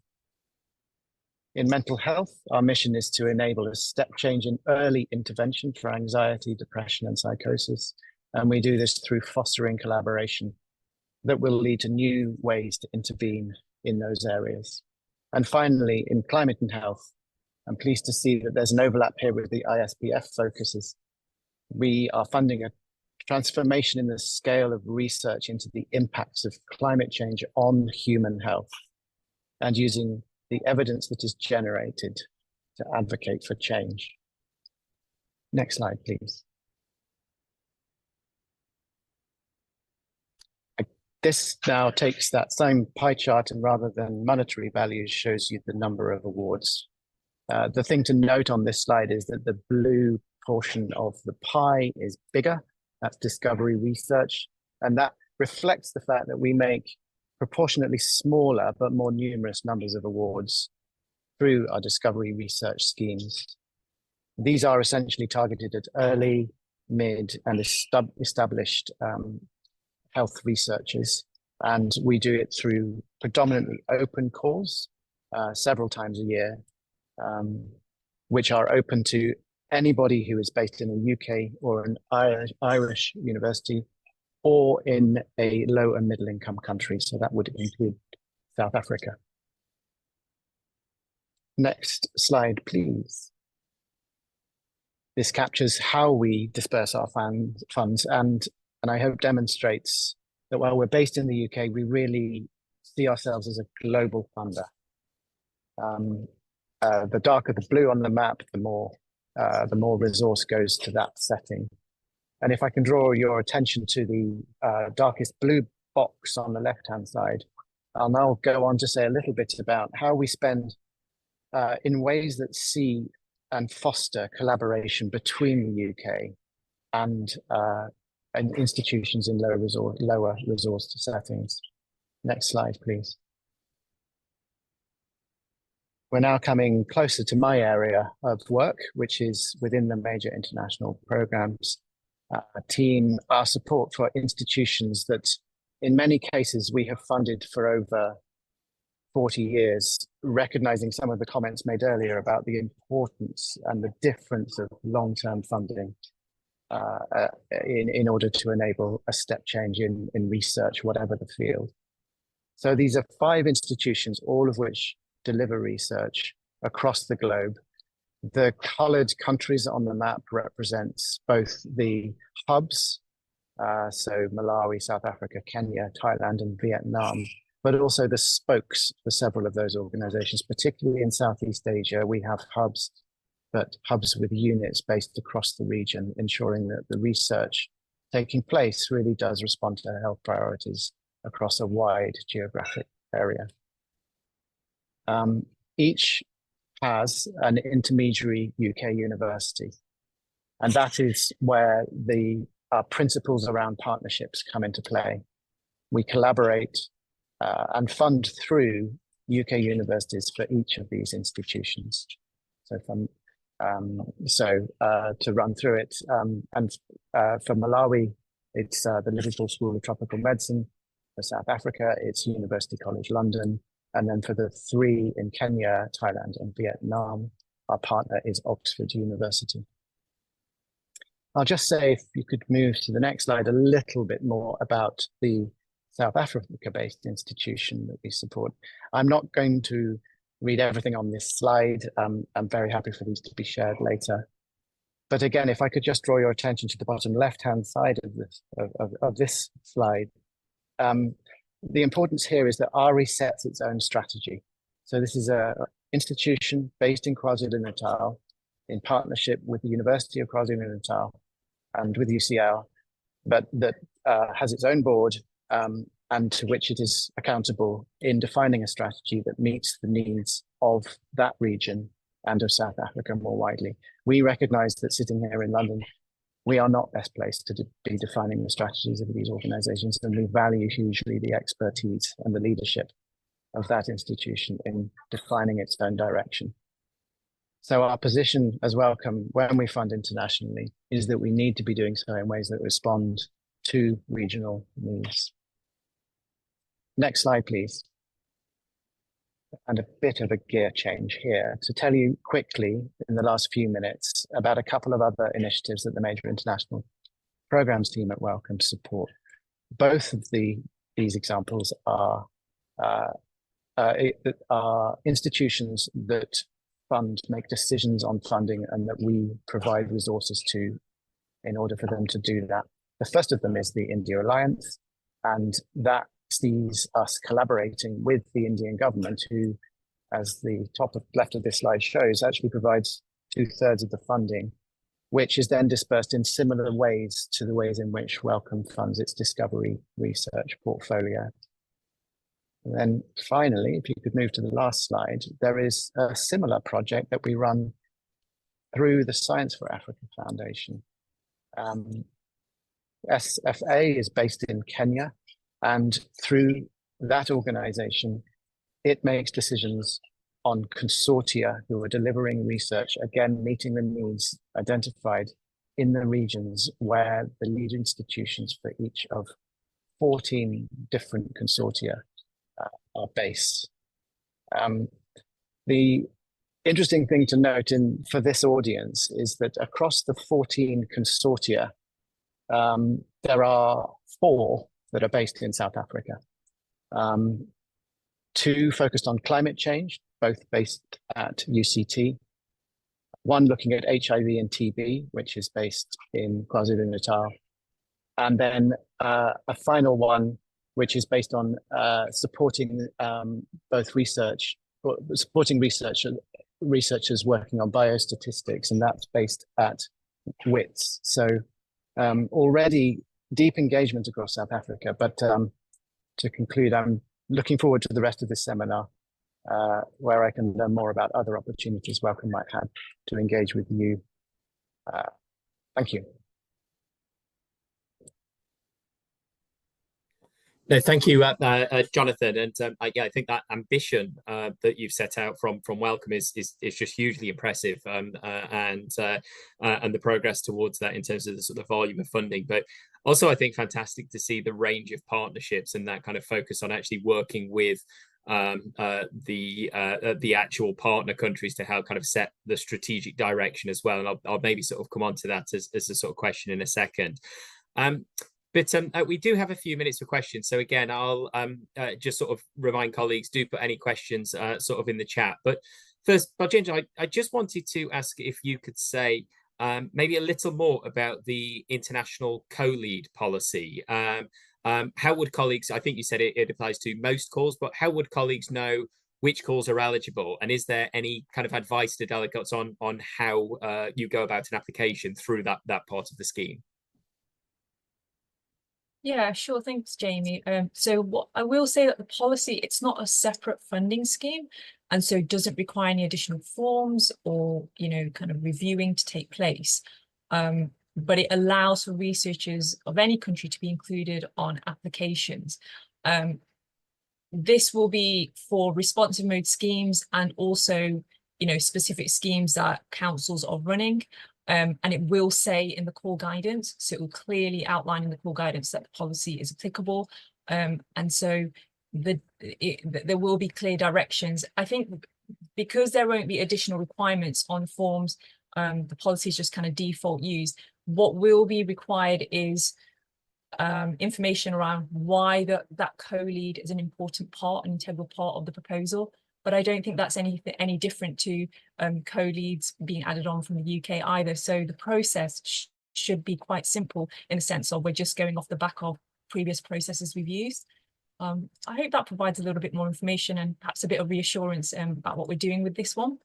In mental health, our mission is to enable a step change in early intervention for anxiety, depression, and psychosis. And we do this through fostering collaboration that will lead to new ways to intervene in those areas. And finally, in climate and health, I'm pleased to see that there's an overlap here with the ISPF focuses. We are funding a transformation in the scale of research into the impacts of climate change on human health and using the evidence that is generated to advocate for change. Next slide, please. This now takes that same pie chart and rather than monetary values shows you the number of awards. The thing to note on this slide is that the blue portion of the pie is bigger. That's discovery research. And that reflects the fact that we make proportionately smaller but more numerous numbers of awards through our discovery research schemes. These are essentially targeted at early, mid, and established health researchers. And we do it through predominantly open calls several times a year, which are open to anybody who is based in a UK or an Irish university or in a low and middle income country. So that would include South Africa. Next slide, please. This captures how we disperse our funds and I hope demonstrates that while we're based in the UK, we really see ourselves as a global funder. The darker the blue on the map, the more resource goes to that setting. And if I can draw your attention to the darkest blue box on the left-hand side, I'll now go on to say a little bit about how we spend in ways that see and foster collaboration between the UK and institutions in lower resource settings. Next slide, please. We're now coming closer to my area of work, which is within the major international programs team, our support for institutions that in many cases we have funded for over 40 years, recognizing some of the comments made earlier about the importance and the difference of long-term funding in order to enable a step change in research, whatever the field. So these are 5 institutions, all of which deliver research across the globe. The colored countries on the map represents both the hubs, so Malawi, South Africa, Kenya, Thailand, and Vietnam, but also the spokes for several of those organizations, particularly in Southeast Asia. We have hubs, but hubs with units based across the region, ensuring that the research taking place really does respond to health priorities across a wide geographic area. Each has an intermediary UK university, and that is where the principles around partnerships come into play. We collaborate and fund through UK universities for each of these institutions. So to run through it, for Malawi, it's the Liverpool School of Tropical Medicine. For South Africa, it's University College London. And then for the three in Kenya, Thailand, and Vietnam, our partner is Oxford University. I'll just say, if you could move to the next slide, a little bit more about the South Africa-based institution that we support. I'm not going to read everything on this slide. I'm very happy for these to be shared later. But again, if I could just draw your attention to the bottom left-hand side of this slide. The importance here is that RE sets its own strategy. So this is an institution based in KwaZulu-Natal in partnership with the University of KwaZulu-Natal and with UCL, but that has its own board and to which it is accountable in defining a strategy that meets the needs of that region and of South Africa more widely. We recognize that sitting here in London, we are not best placed to be defining the strategies of these organizations, and we value hugely the expertise and the leadership of that institution in defining its own direction. So our position as Wellcome, when we fund internationally, is that we need to be doing so in ways that respond to regional needs. Next slide, please. And a bit of a gear change here to tell you quickly in the last few minutes about a couple of other initiatives that the major international programs team at Wellcome support. Both of these examples are institutions that make decisions on funding and that we provide resources to in order for them to do that. The first of them is the India Alliance, and that sees us collaborating with the Indian government, who, as the top left of this slide shows, actually provides 2/3 of the funding, which is then dispersed in similar ways to the ways in which Wellcome funds its discovery research portfolio. And then finally, if you could move to the last slide, there is a similar project that we run through the Science for Africa Foundation. SFA is based in Kenya, and through that organization, it makes decisions on consortia who are delivering research, again, meeting the needs identified in the regions where the lead institutions for each of 14 different consortia are based. The interesting thing to note for this audience is that across the 14 consortia, there are 4 that are based in South Africa. 2 focused on climate change, both based at UCT. 1 looking at HIV and TB, which is based in KwaZulu-Natal. And then a final one, which is based on supporting both supporting researchers working on biostatistics, and that's based at WITS. So already deep engagement across South Africa, but to conclude, I'm looking forward to the rest of this seminar where I can learn more about other opportunities Wellcome might have to engage with you. Thank you. No, thank you, Jonathan. And yeah, I think that ambition that you've set out from Wellcome is just hugely impressive, and the progress towards that in terms of the sort of volume of funding. But also, I think fantastic to see the range of partnerships and that kind of focus on actually working with the actual partner countries to help kind of set the strategic direction as well. And I'll maybe sort of come on to that as a sort of question in a second. But we do have a few minutes for questions. So again, I'll just sort of remind colleagues, do put any questions sort of in the chat. But first, Baljinder, I just wanted to ask if you could say maybe a little more about the international co-lead policy. How would colleagues, I think you said it applies to most calls, but how would colleagues know which calls are eligible? And is there any kind of advice to delegates on how you go about an application through that part of the scheme? Yeah, sure. Thanks, Jamie. So what I will say that the policy, it's not a separate funding scheme, and so it doesn't require any additional forms or, kind of reviewing to take place. But it allows for researchers of any country to be included on applications. This will be for responsive mode schemes and also, specific schemes that councils are running. And it will say in the core guidance, so it will clearly outline in the core guidance that the policy is applicable. And so there will be clear directions. I think because there won't be additional requirements on forms, the policy is just kind of default used. What will be required is information around why that co-lead is an important part, an integral part of the proposal. But I don't think that's any different to co-leads being added on from the UK either. So the process should be quite simple in the sense of we're just going off the back of previous processes we've used. I hope that provides a little bit more information and perhaps a bit of reassurance about what we're doing with this one.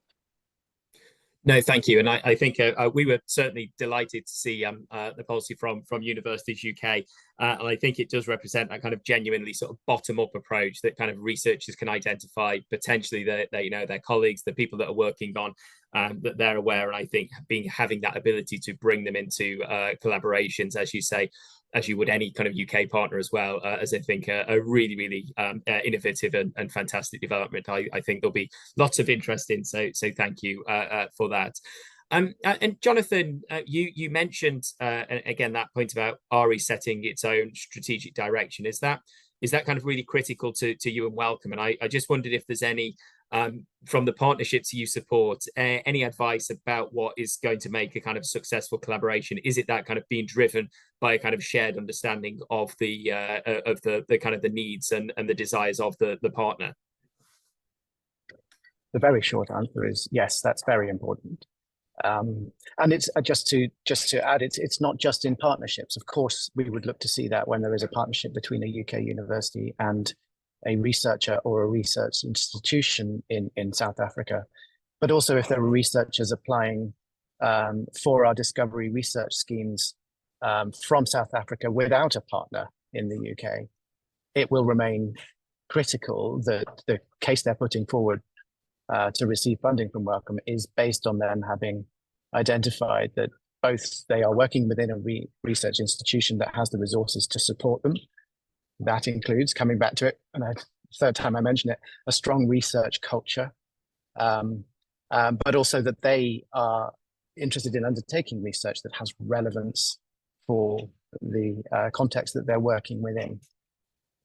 No, thank you. And I think we were certainly delighted to see the policy from Universities UK. And I think it does represent a kind of genuinely sort of bottom-up approach that kind of researchers can identify potentially their colleagues, the people that are working on, that they're aware. And I think having that ability to bring them into collaborations, as you say, as you would any kind of UK partner as well, as I think a really, really innovative and fantastic development. I think there'll be lots of interest in, so thank you for that. And Jonathan, you mentioned, again, that point about RE setting its own strategic direction. Is that kind of really critical to you and Welcome? And I just wondered if there's any, from the partnerships you support, any advice about what is going to make a kind of successful collaboration? Is it that kind of being driven by a kind of shared understanding of the kind of the needs and the desires of the partner? The very short answer is yes, that's very important. And it's just to add, it's not just in partnerships. Of course, we would look to see that when there is a partnership between a UK university and a researcher or a research institution in South Africa, but also if there are researchers applying for our discovery research schemes from South Africa without a partner in the UK, it will remain critical that the case they're putting forward to receive funding from Welcome is based on them having identified that both they are working within a research institution that has the resources to support them. That includes, coming back to it, and third time I mention it, a strong research culture, but also that they are interested in undertaking research that has relevance for the context that they're working within.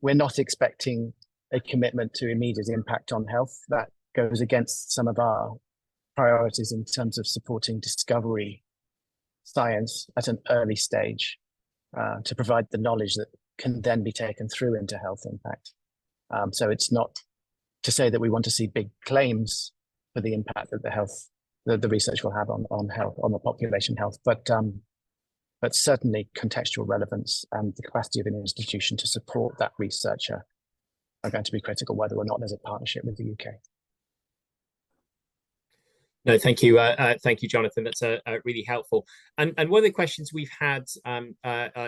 We're not expecting a commitment to immediate impact on health. That goes against some of our priorities in terms of supporting discovery science at an early stage to provide the knowledge that can then be taken through into health impact. So it's not to say that we want to see big claims for the impact that the research will have on health, on the population health, but certainly contextual relevance and the capacity of an institution to support that researcher are going to be critical, whether or not there's a partnership with the UK. No, thank you, Jonathan. That's really helpful. And one of the questions we've had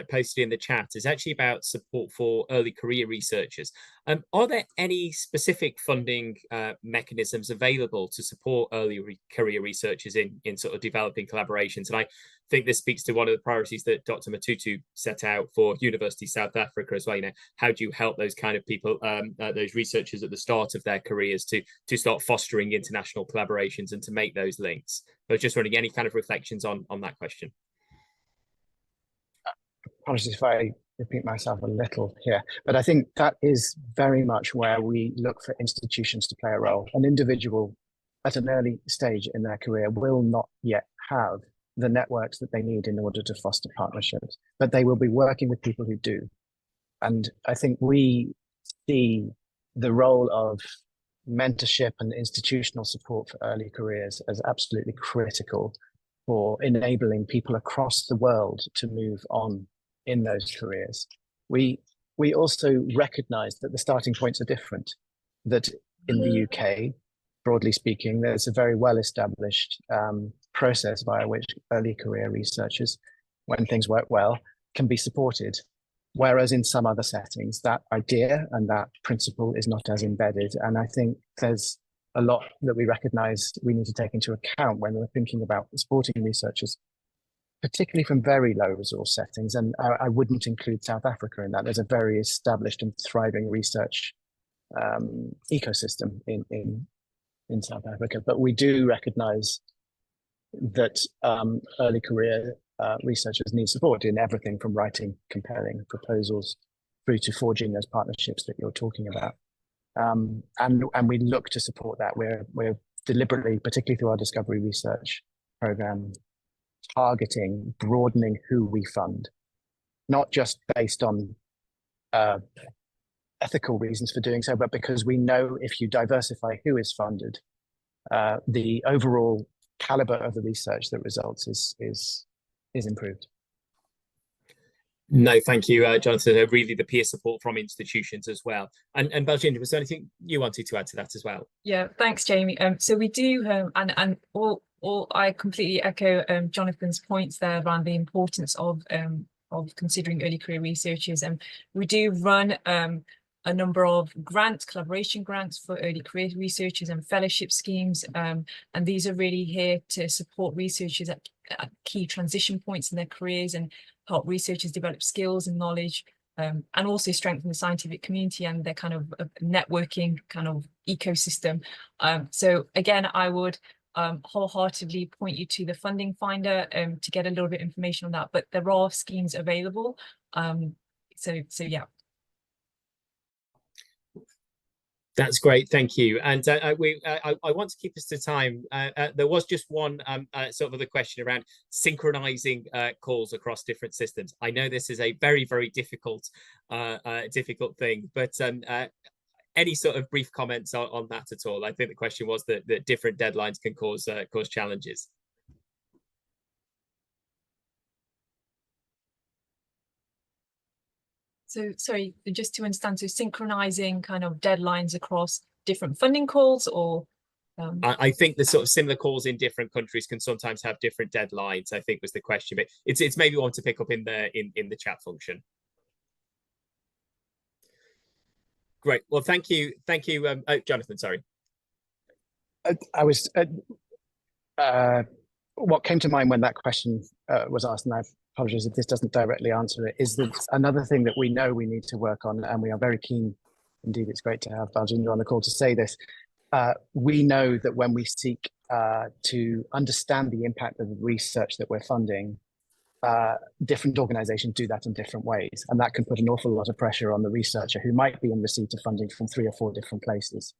posted in the chat is actually about support for early career researchers. Are there any specific funding mechanisms available to support early career researchers in sort of developing collaborations? And I think this speaks to one of the priorities that Dr. Matutu set out for University South Africa as well. How do you help those kind of people, those researchers at the start of their careers to start fostering international collaborations and to make those links? I was just wondering, any kind of reflections on that question? Apologies if I repeat myself a little here, but I think that is very much where we look for institutions to play a role. An individual at an early stage in their career will not yet have the networks that they need in order to foster partnerships, but they will be working with people who do. And I think we see the role of mentorship and institutional support for early careers as absolutely critical for enabling people across the world to move on in those careers. We also recognize that the starting points are different, that in the UK, broadly speaking, there's a very well-established process via which early career researchers, when things work well, can be supported. Whereas in some other settings, that idea and that principle is not as embedded. And I think there's a lot that we recognize we need to take into account when we're thinking about supporting researchers, particularly from very low resource settings. And I wouldn't include South Africa in that. There's a very established and thriving research ecosystem in South Africa. But we do recognize that early career researchers need support in everything from writing compelling proposals through to forging those partnerships that you're talking about. And we look to support that. We're deliberately, particularly through our discovery research program, targeting, broadening who we fund, not just based on ethical reasons for doing so, but because we know if you diversify who is funded, the overall caliber of the research that results is improved. No, thank you, Jonathan. Really, the peer support from institutions as well. And Baljinder, was there anything you wanted to add to that as well? Yeah, thanks, Jamie. So we do, and I completely echo Jonathan's points there around the importance of considering early career researchers. And we do run a number of grants, collaboration grants for early career researchers and fellowship schemes. And these are really here to support researchers at key transition points in their careers and help researchers develop skills and knowledge, and also strengthen the scientific community and their kind of networking kind of ecosystem. So again, I would wholeheartedly point you to the funding finder to get a little bit of information on that, but there are schemes available. So yeah. That's great, thank you. And I want to keep us to time. There was just one sort of other question around synchronizing calls across different systems. I know this is a very, very difficult thing, but any sort of brief comments on that at all? I think the question was that different deadlines can cause challenges. So sorry, just to understand, so synchronizing kind of deadlines across different funding calls, or I think the sort of similar calls in different countries can sometimes have different deadlines, I think was the question, but it's maybe one to pick up in the chat function. Great. Well, thank you. Oh, Jonathan, sorry. I was what came to mind when that question was asked, and I apologize if this doesn't directly answer it, is that another thing that we know we need to work on, and we are very keen, indeed it's great to have Baljinder on the call to say this, we know that when we seek to understand the impact of the research that we're funding, different organizations do that in different ways, and that can put an awful lot of pressure on the researcher who might be in receipt of funding from 3 or 4 different places.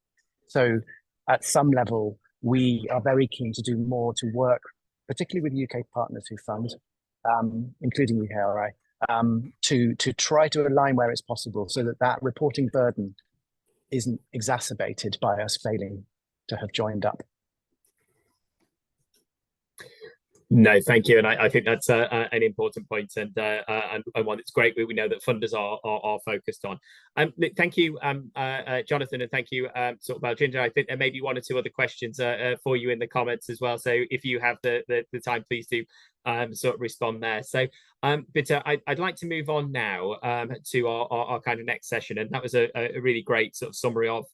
So at some level, we are very keen to do more to work, particularly with UK partners who fund, including UUKi R&I, to try to align where it's possible so that reporting burden isn't exacerbated by us failing to have joined up. No, thank you, and I think that's an important point, and one that's great. We know that funders are focused on. Thank you, Jonathan, and thank you, sort of Baljinder. I think there may be 1 or 2 other questions for you in the comments as well. So if you have the time, please do sort of respond there. So, but I'd like to move on now to our kind of next session, and that was a really great sort of summary of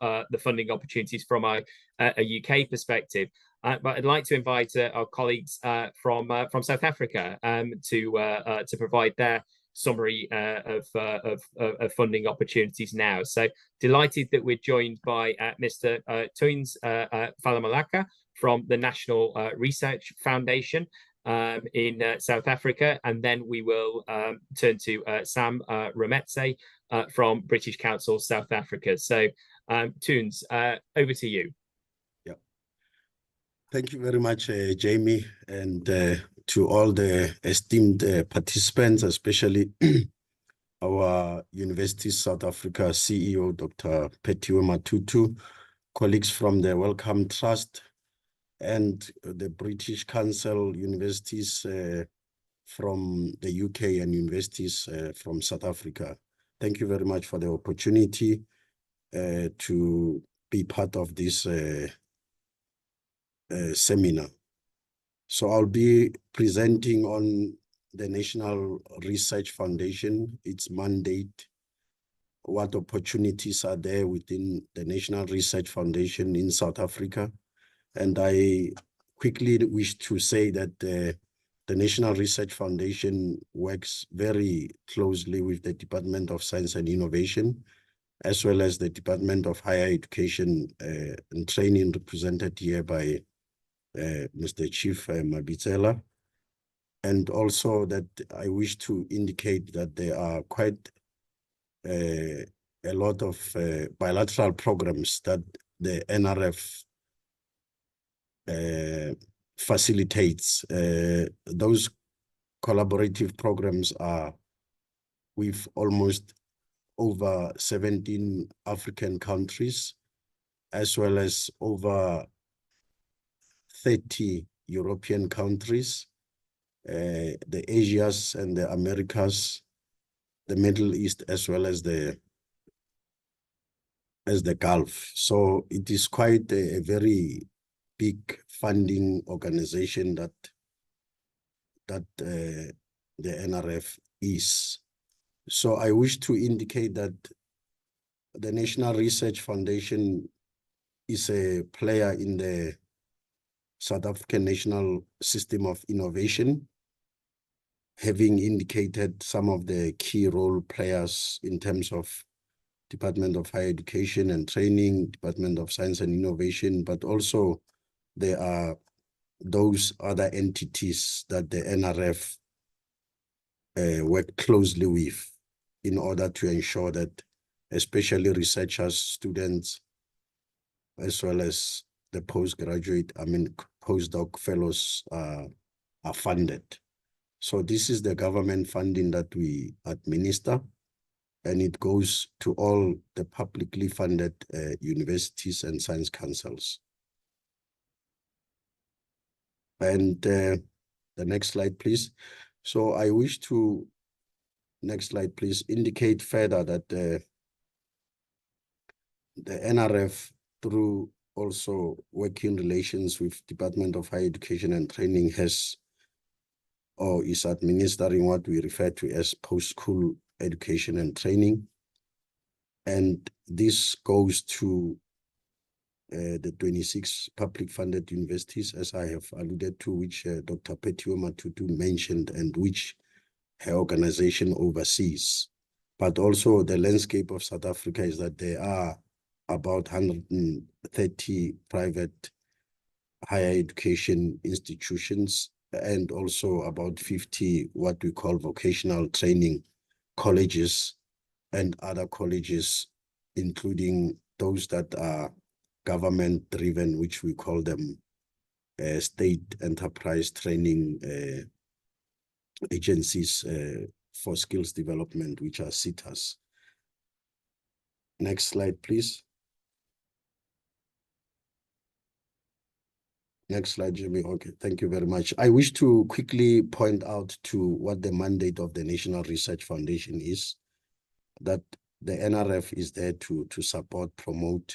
the funding opportunities from a UK perspective. But I'd like to invite our colleagues from South Africa to provide their summary of funding opportunities now. So delighted that we're joined by Mr. Thuns Falamalaka from the National Research Foundation in South Africa, and then we will turn to Sam Rametse from British Council South Africa. So Thuns, over to you. Thank you very much, Jamie, and to all the esteemed participants, especially our University of South Africa CEO, Dr. Petiwe Matutu, colleagues from the Wellcome Trust and the British Council universities from the UK and universities from South Africa. Thank you very much for the opportunity to be part of this seminar. So I'll be presenting on the National Research Foundation, its mandate, what opportunities are there within the National Research Foundation in South Africa. And I quickly wish to say that the National Research Foundation works very closely with the Department of Science and Innovation, as well as the Department of Higher Education and Training, represented here by Mr. Chief Mabitsela. And also that I wish to indicate that there are quite a lot of bilateral programs that the NRF facilitates. Those collaborative programs are with almost over 17 African countries, as well as over 30 European countries, the Asias and the Americas, the Middle East, as well as the Gulf. So it is quite a very big funding organization that the NRF is. So I wish to indicate that the National Research Foundation is a player in the South African National System of Innovation, having indicated some of the key role players in terms of Department of Higher Education and Training, Department of Science and Innovation, but also there are those other entities that the NRF work closely with in order to ensure that especially researchers, students, as well as the postdoc fellows are funded. So this is the government funding that we administer, and it goes to all the publicly funded universities and science councils. And the next slide, please. So I wish to, next slide, please, indicate further that the NRF, through also working relations with Department of Higher Education and Training, has or is administering what we refer to as post-school education and training. And this goes to the 26 public funded universities, as I have alluded to, which Dr. Petiwe Matutu mentioned and which her organization oversees. But also the landscape of South Africa is that there are about 130 private higher education institutions and also about 50 what we call vocational training colleges and other colleges, including those that are government driven, which we call them state enterprise training agencies for skills development, which are SETAs. Next slide, please. Next slide, Jimmy. Okay, thank you very much. I wish to quickly point out to what the mandate of the National Research Foundation is, that the NRF is there to support, promote,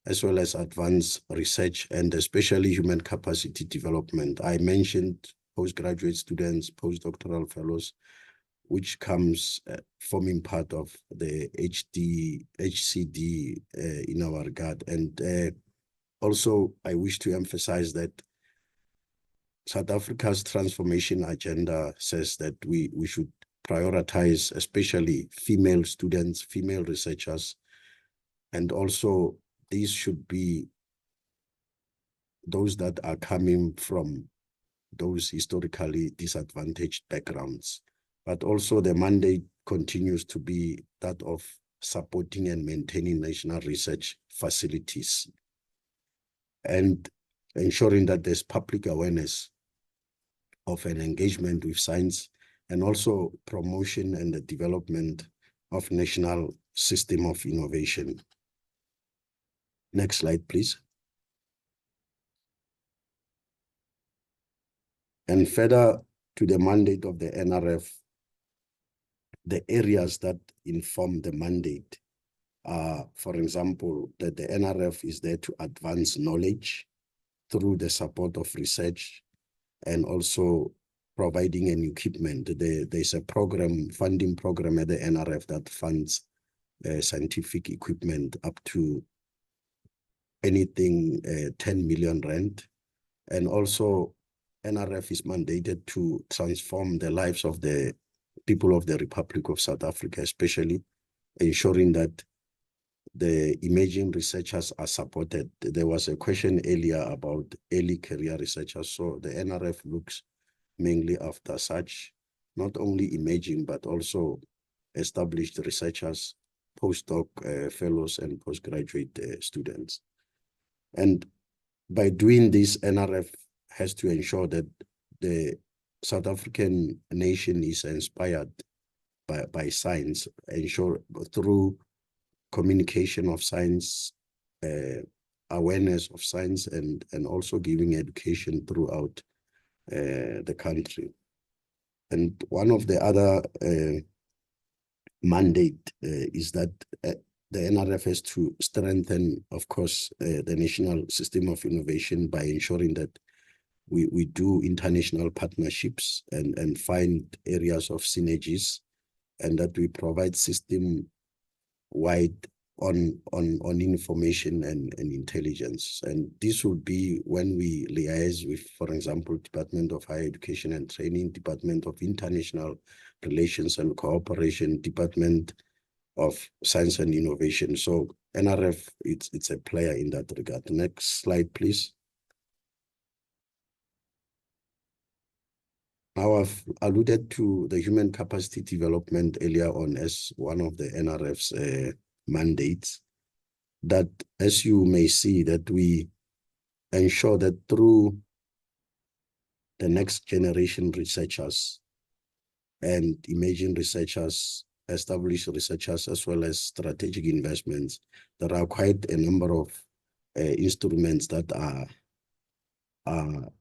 as well as advance research and especially human capacity development. I mentioned postgraduate students, postdoctoral fellows, which comes forming part of the HCD in our regard. And also, I wish to emphasize that South Africa's transformation agenda says that we should prioritize especially female students, female researchers, and also these should be those that are coming from those historically disadvantaged backgrounds. But also the mandate continues to be that of supporting and maintaining national research facilities and ensuring that there's public awareness of an engagement with science and also promotion and the development of national system of innovation. Next slide, please. And further to the mandate of the NRF, the areas that inform the mandate are, for example, that the NRF is there to advance knowledge through the support of research and also providing an equipment. There's a funding program at the NRF that funds scientific equipment up to anything 10 million rand. And also NRF is mandated to transform the lives of the people of the Republic of South Africa, especially ensuring that the emerging researchers are supported. There was a question earlier about early career researchers. So the NRF looks mainly after such, not only emerging, but also established researchers, postdoc fellows, and postgraduate students. And by doing this, NRF has to ensure that the South African nation is inspired by science, ensure through communication of science, awareness of science, and also giving education throughout the country. And one of the other mandate is that the NRF has to strengthen, of course, the national system of innovation by ensuring that we do international partnerships and find areas of synergies, and that we provide system-wide on information and intelligence. And this will be when we liaise with, for example, Department of Higher Education and Training, Department of International Relations and Cooperation, Department of Science and Innovation. So NRF, it's a player in that regard. Next slide, please. Now, I've alluded to the human capacity development earlier on as one of the NRF's mandates, that as you may see, that we ensure that through the next generation researchers and emerging researchers, established researchers, as well as strategic investments, there are quite a number of instruments that are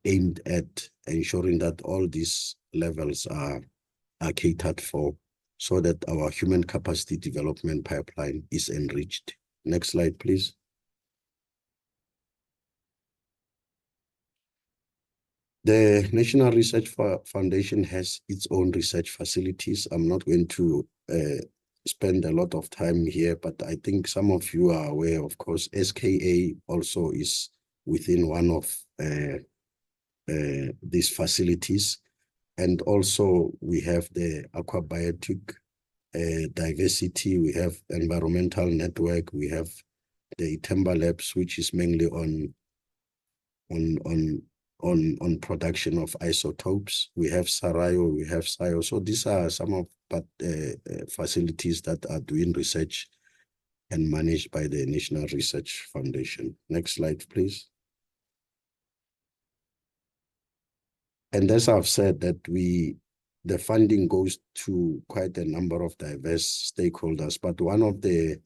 aimed at ensuring that all these levels are catered for, so that our human capacity development pipeline is enriched. Next slide, please. The National Research Foundation has its own research facilities. I'm not going to spend a lot of time here, but I think some of you are aware, of course, SKA also is within one of these facilities. And also we have the aquabiotic diversity, we have environmental network, we have the Itemba Labs, which is mainly on production of isotopes. We have Sarayo, we have SIO. So these are some of facilities that are doing research and managed by the National Research Foundation. Next slide, please. And as I've said, that the funding goes to quite a number of diverse stakeholders, but one of the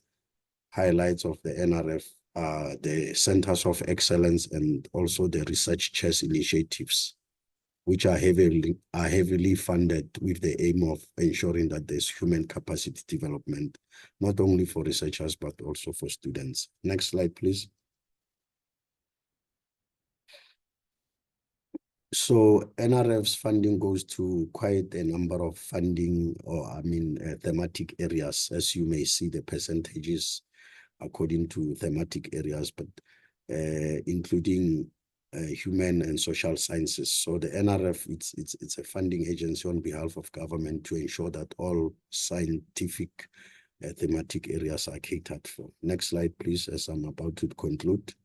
highlights of the NRF are the centers of excellence and also the research chairs initiatives, which are heavily funded with the aim of ensuring that there's human capacity development, not only for researchers, but also for students. Next slide, please. So NRF's funding goes to quite a number of funding, or thematic areas. As you may see, the percentages according to thematic areas, but including human and social sciences. So the NRF, it's a funding agency on behalf of government to ensure that all scientific thematic areas are catered for. Next slide, please, as I'm about to conclude.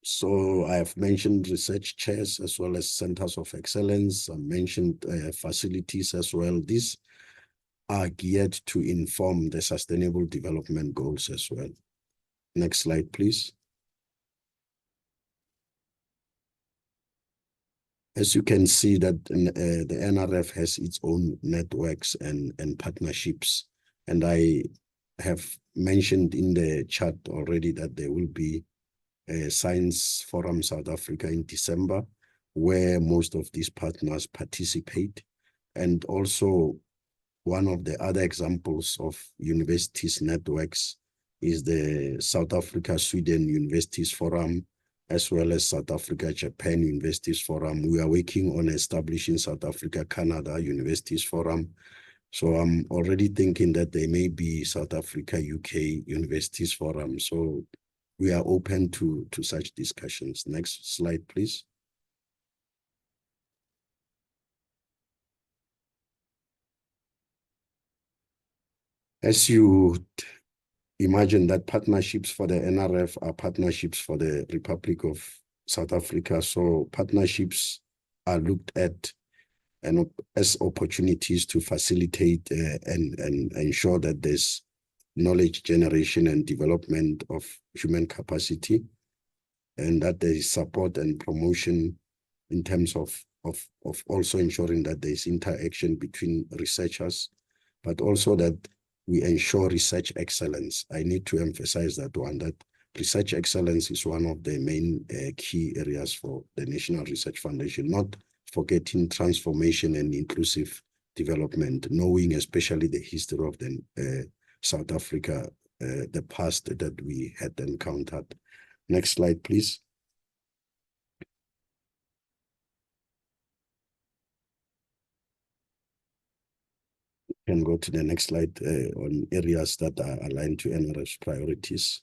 So I have mentioned research chairs as well as centers of excellence. I mentioned facilities as well. These are geared to inform the sustainable development goals as well. Next slide, please. As you can see that the NRF has its own networks and partnerships And I have mentioned in the chat already that there will be a Science Forum South Africa in December, where most of these partners participate. And also one of the other examples of universities networks is the South Africa Sweden Universities Forum, as well as South Africa Japan Universities Forum. We are working on establishing South Africa Canada Universities Forum. So I'm already thinking that there may be South Africa UK Universities Forum. So we are open to such discussions. Next slide, please. As you imagine that partnerships for the NRF are partnerships for the Republic of South Africa. So partnerships are looked at and as opportunities to facilitate and ensure that there's knowledge generation and development of human capacity, and that there is support and promotion in terms of also ensuring that there's interaction between researchers, but also that we ensure research excellence. I need to emphasize that one, that research excellence is one of the main key areas for the National Research Foundation, not forgetting transformation and inclusive development, knowing especially the history of the South Africa, the past that we had encountered. Next slide, please. Can go to the next slide on areas that are aligned to NRF's priorities.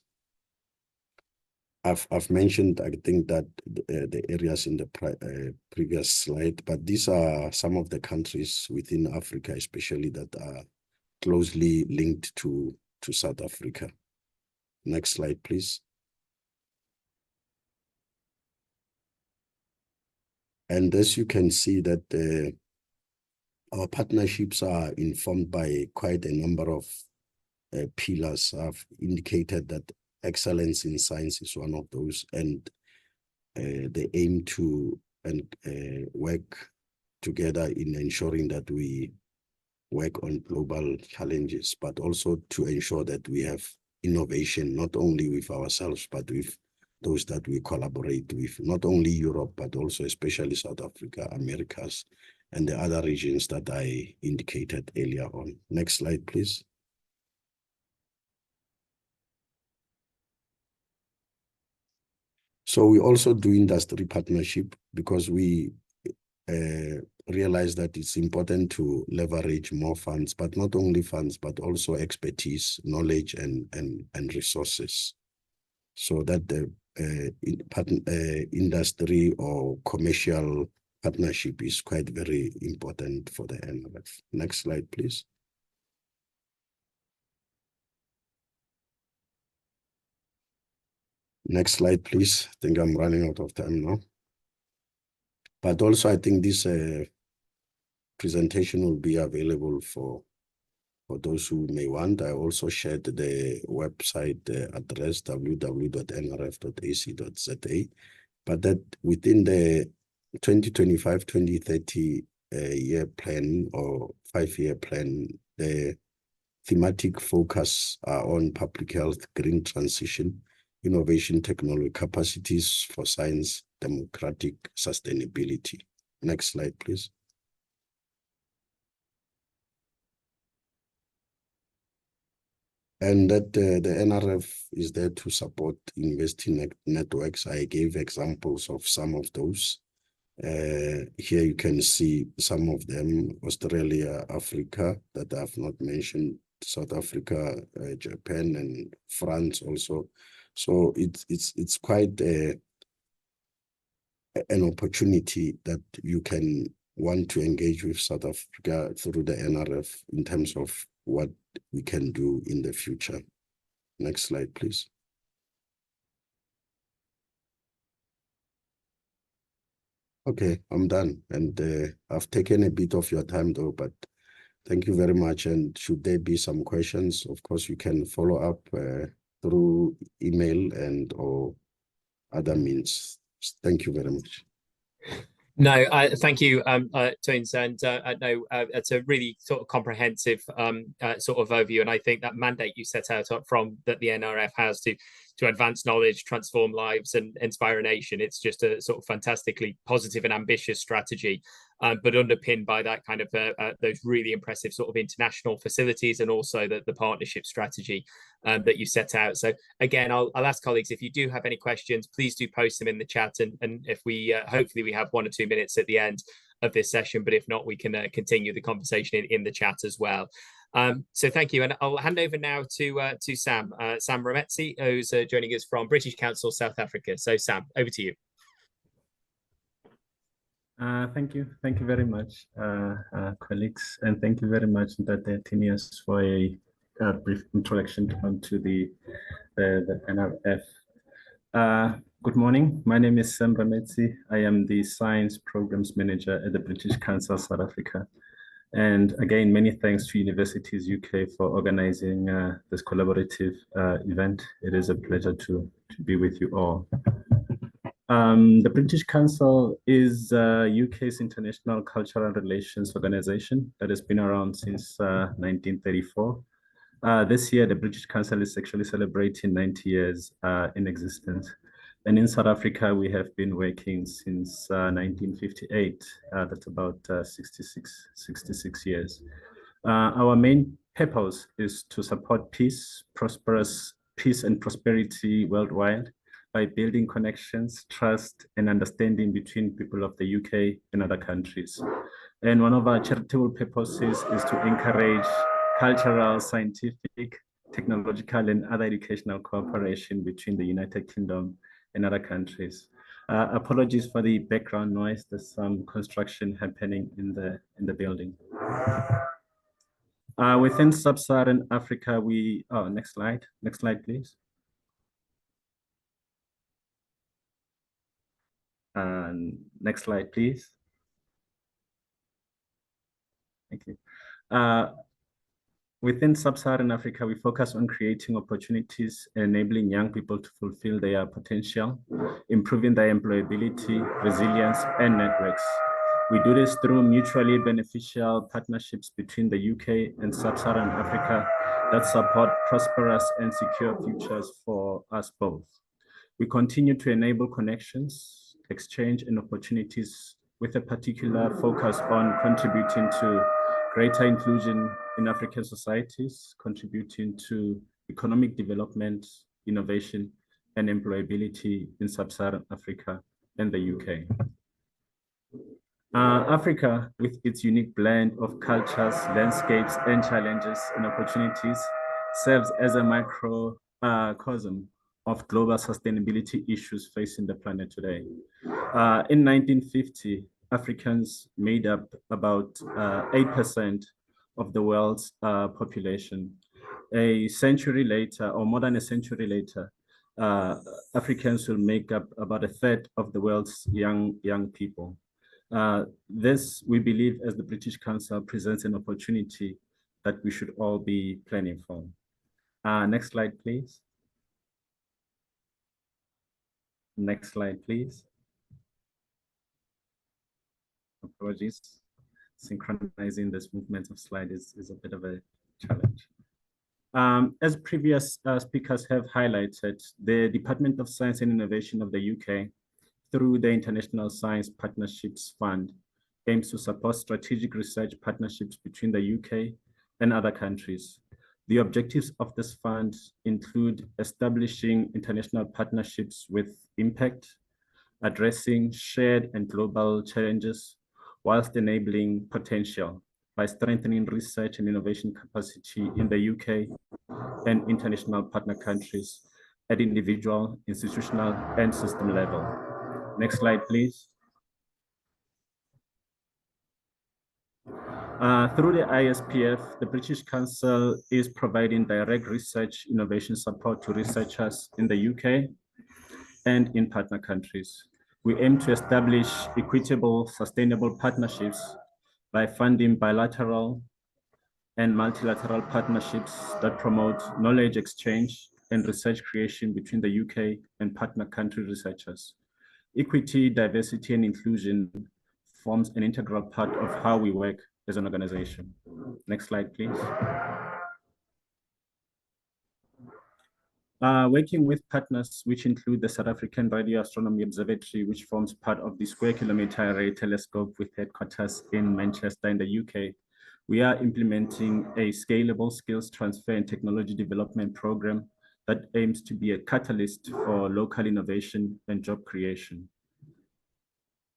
I've mentioned, I think, that the areas in the previous slide, but these are some of the countries within Africa, especially that are closely linked to South Africa. Next slide, please. And as you can see that our partnerships are informed by quite a number of pillars. I've indicated that excellence in science is one of those, and they aim to work together in ensuring that we work on global challenges, but also to ensure that we have innovation, not only with ourselves, but with those that we collaborate with, not only Europe, but also especially South Africa, Americas, and the other regions that I indicated earlier on. Next slide, please. So we also do industry partnership because we realize that it's important to leverage more funds, but not only funds, but also expertise, knowledge, and resources, so that the industry or commercial partnership is quite very important for the NRF. Next slide, please. Next slide, please. I think I'm running out of time now. But also, I think this presentation will be available for those who may want. I also shared the website address, www.nrf.ac.za, but that within the 2025-2030 year plan or 5-year plan, the thematic focus are on public health, green transition, innovation, technology, capacities for science, democratic sustainability. Next slide, please. And that the NRF is there to support investing networks. I gave examples of some of those. Here you can see some of them: Australia, Africa, that I've not mentioned, South Africa, Japan, and France also. So it's quite an opportunity that you can want to engage with South Africa through the NRF in terms of what we can do in the future. Next slide, please. Okay, I'm done. And I've taken a bit of your time though, but thank you very much. And should there be some questions, of course, you can follow up through email and or other means. Thank you very much. No, thank you, Toons, and no, it's a really sort of comprehensive sort of overview, and I think that mandate you set out up from that the NRF has to advance knowledge, transform lives, and inspire a nation. It's just a sort of fantastically positive and ambitious strategy, but underpinned by that kind of those really impressive sort of international facilities and also the partnership strategy that you set out. So again, I'll ask colleagues if you do have any questions, please do post them in the chat, and if we hopefully we have 1 or 2 minutes at the end of this session, but if not, we can continue the conversation in the chat as well. So thank you, and I'll hand over now to Sam Rametsi, who's joining us from British Council South Africa. So Sam, over to you. Thank you very much, colleagues, and thank you very much, Dr. Tinius, for a brief introduction onto the NRF. Good morning. My name is Sam Rametsi. I am the Science Programs Manager at the British Council South Africa. And again, many thanks to Universities UK for organizing this collaborative event. It is a pleasure to be with you all. The British Council is UK's international cultural relations organization that has been around since 1934. This year, the British Council is actually celebrating 90 years in existence. And in South Africa, we have been working since 1958. That's about 66 years. Our main purpose is to support peace and prosperity worldwide by building connections, trust, and understanding between people of the UK and other countries. And one of our charitable purposes is to encourage cultural, scientific, technological, and other educational cooperation between the United Kingdom and other countries. Apologies for the background noise. There's some construction happening in the building. Within sub-Saharan Africa, next slide, please. Next slide, please. Thank you. Within sub-Saharan Africa, we focus on creating opportunities, enabling young people to fulfill their potential, improving their employability, resilience, and networks. We do this through mutually beneficial partnerships between the UK and sub-Saharan Africa that support prosperous and secure futures for us both. We continue to enable connections, exchange, and opportunities with a particular focus on contributing to greater inclusion in African societies, contributing to economic development, innovation, and employability in sub-Saharan Africa and the UK. Africa, with its unique blend of cultures, landscapes, and challenges and opportunities, serves as a microcosm of global sustainability issues facing the planet today. In 1950, Africans made up about 8% of the world's population. A century later, or more than a century later, Africans will make up about a third of the world's young people. This, we believe, as the British Council, presents an opportunity that we should all be planning for. Next slide, please. Next slide, please. Apologies. Synchronizing this movement of slide is a bit of a challenge. As previous speakers have highlighted, the Department of Science and Innovation of the UK, through the International Science Partnerships Fund, aims to support strategic research partnerships between the UK and other countries. The objectives of this fund include establishing international partnerships with impact, addressing shared and global challenges, whilst enabling potential by strengthening research and innovation capacity in the UK and international partner countries at individual, institutional, and system level. Next slide, please. Through the ISPF, the British Council is providing direct research innovation support to researchers in the UK and in partner countries. We aim to establish equitable, sustainable partnerships by funding bilateral and multilateral partnerships that promote knowledge exchange and research creation between the UK and partner country researchers. Equity, diversity, and inclusion forms an integral part of how we work as an organization. Next slide, please. Working with partners, which include the South African Radio Astronomy Observatory, which forms part of the Square Kilometre Array Telescope with headquarters in Manchester in the UK, we are implementing a scalable skills transfer and technology development program that aims to be a catalyst for local innovation and job creation.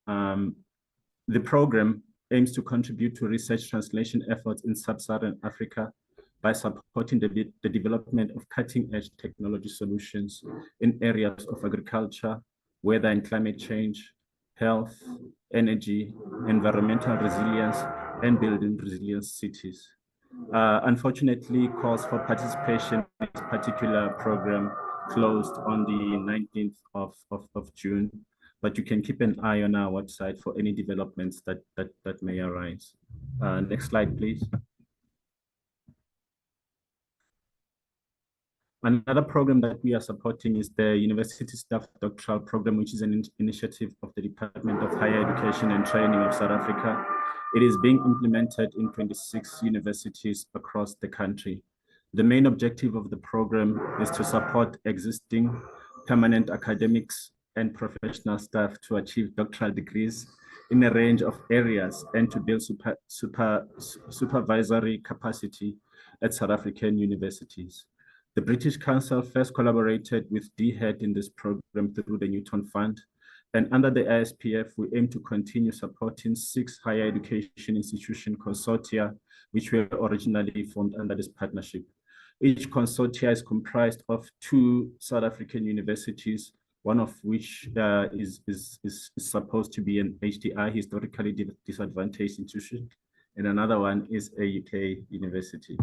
The program aims to contribute to research translation efforts in sub-Saharan Africa by supporting the development of cutting-edge technology solutions in areas of agriculture, weather and climate change, health, energy, environmental resilience, and building resilient cities. Unfortunately, calls for participation in this particular program closed on the 19th of June, but you can keep an eye on our website for any developments that may arise. Next slide, please. Another program that we are supporting is the University Staff Doctoral Program, which is an initiative of the Department of Higher Education and Training of South Africa. It is being implemented in 26 universities across the country. The main objective of the program is to support existing permanent academics and professional staff to achieve doctoral degrees in a range of areas and to build supervisory capacity at South African universities. The British Council first collaborated with DHET in this program through the Newton Fund, and under the ISPF, we aim to continue supporting 6 higher education institution consortia, which were originally formed under this partnership. Each consortia is comprised of 2 South African universities, one of which is supposed to be an HDI, historically disadvantaged institution, and another one is a UK university.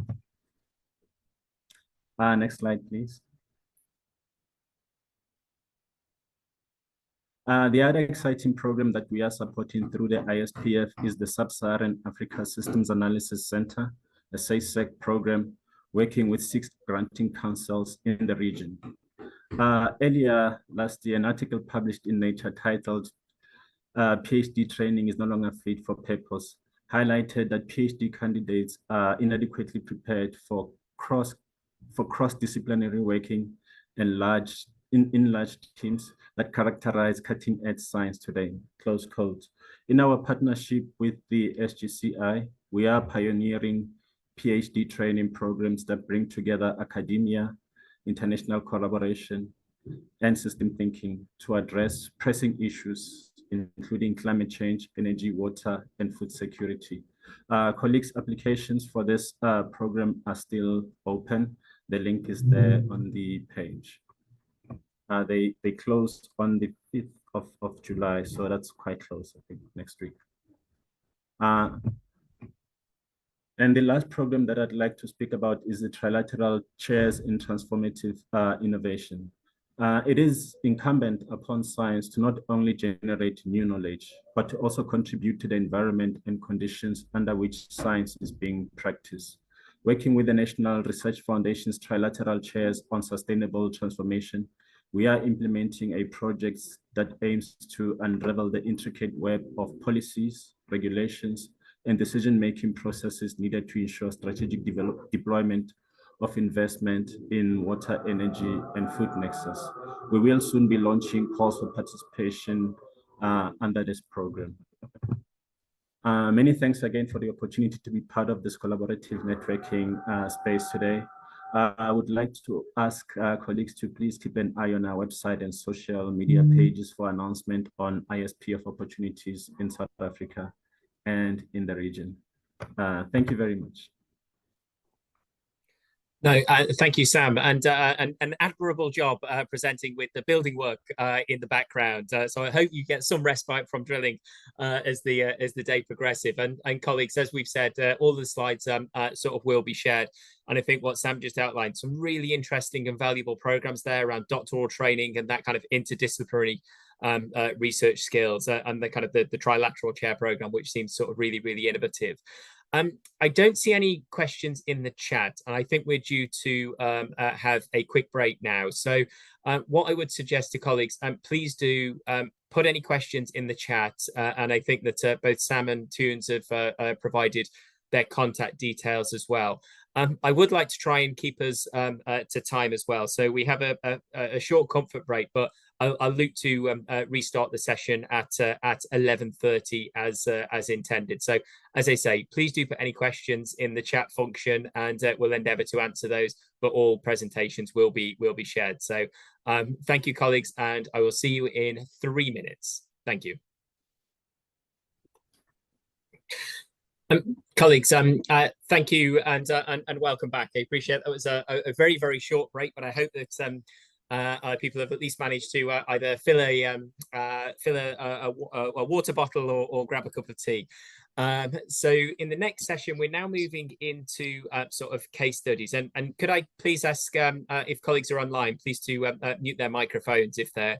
Next slide, please. The other exciting program that we are supporting through the ISPF is the Sub-Saharan Africa Systems Analysis Center, a SASEC program, working with 6 granting councils in the region. Earlier last year, an article published in Nature titled PhD Training is No Longer Fit for Purpose highlighted that PhD candidates are inadequately prepared for cross-disciplinary working and in large teams that characterize cutting-edge science today, close quote. In our partnership with the SGCI, we are pioneering PhD training programs that bring together academia, international collaboration, and system thinking to address pressing issues, including climate change, energy, water, and food security. Colleagues, applications for this program are still open. The link is there on the page. They closed on the 5th of July, so that's quite close, I think, next week. And the last program that I'd like to speak about is the Trilateral Chairs in Transformative Innovation. It is incumbent upon science to not only generate new knowledge, but to also contribute to the environment and conditions under which science is being practiced. Working with the National Research Foundation's Trilateral Chairs on Sustainable Transformation, we are implementing a project that aims to unravel the intricate web of policies, regulations, and decision-making processes needed to ensure strategic deployment of investment in water, energy, and food nexus. We will soon be launching calls for participation under this program. Many thanks again for the opportunity to be part of this collaborative networking space today. I would like to ask colleagues to please keep an eye on our website and social media pages for announcement on ISPF opportunities in South Africa and in the region. Thank you very much. No, thank you, Sam, and an admirable job presenting with the building work in the background. So I hope you get some respite from drilling as the day progresses. And colleagues, as we've said, all the slides sort of will be shared. And I think what Sam just outlined, some really interesting and valuable programs there around doctoral training and that kind of interdisciplinary research skills and the kind of the trilateral chair program, which seems sort of really, really innovative. I don't see any questions in the chat, and I think we're due to have a quick break now. So what I would suggest to colleagues, please do put any questions in the chat, and I think that both Sam and Toons have provided their contact details as well. I would like to try and keep us to time as well. So we have a short comfort break, but I'll look to restart the session at 11:30 as intended. So as I say, please do put any questions in the chat function, and we'll endeavour to answer those. But all presentations will be shared. So thank you, colleagues, and I will see you in 3 minutes. Thank you. Colleagues, thank you and welcome back. I appreciate that was a very, very short break, but I hope that people have at least managed to either fill a water bottle or grab a cup of tea. So in the next session, we're now moving into sort of case studies. And could I please ask if colleagues are online, please to mute their microphones if they're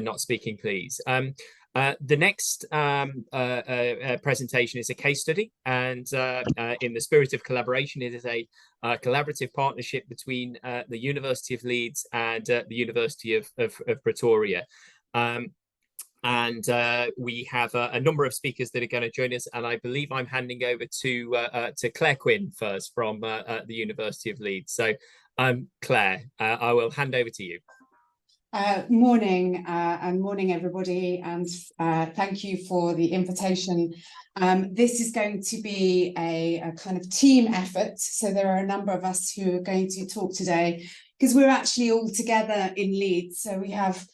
not speaking, please. The next presentation is a case study, and in the spirit of collaboration, it is a collaborative partnership between the University of Leeds and the University of Pretoria. And we have a number of speakers that are going to join us, and I believe I'm handing over to Claire Quinn first from the University of Leeds. So Claire, I will hand over to you. Morning and morning everybody, and thank you for the invitation. This is going to be a kind of team effort, so there are a number of us who are going to talk today because we're actually all together in Leeds. So we have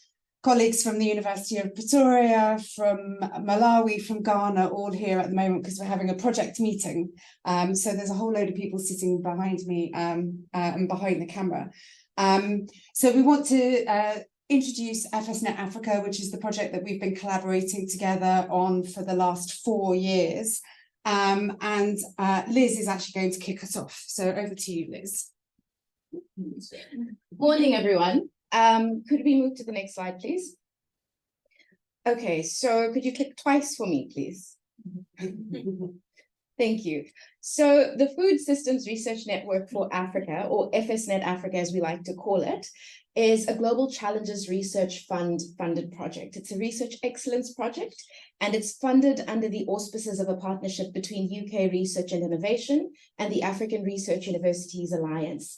colleagues from the University of Pretoria, from Malawi, from Ghana, all here at the moment because we're having a project meeting. So there's a whole load of people sitting behind me and behind the camera. So we want to introduce FSNet Africa, which is the project that we've been collaborating together on for the last 4 years. And Liz is actually going to kick us off. So over to you, Liz. Morning, everyone. Could we move to the next slide, please? Okay, so could you click twice for me, please? Thank you. So the Food Systems Research Network for Africa, or FSNet Africa as we like to call it, is a Global Challenges Research Fund funded project. It's a research excellence project, and it's funded under the auspices of a partnership between UK Research and Innovation and the African Research Universities Alliance.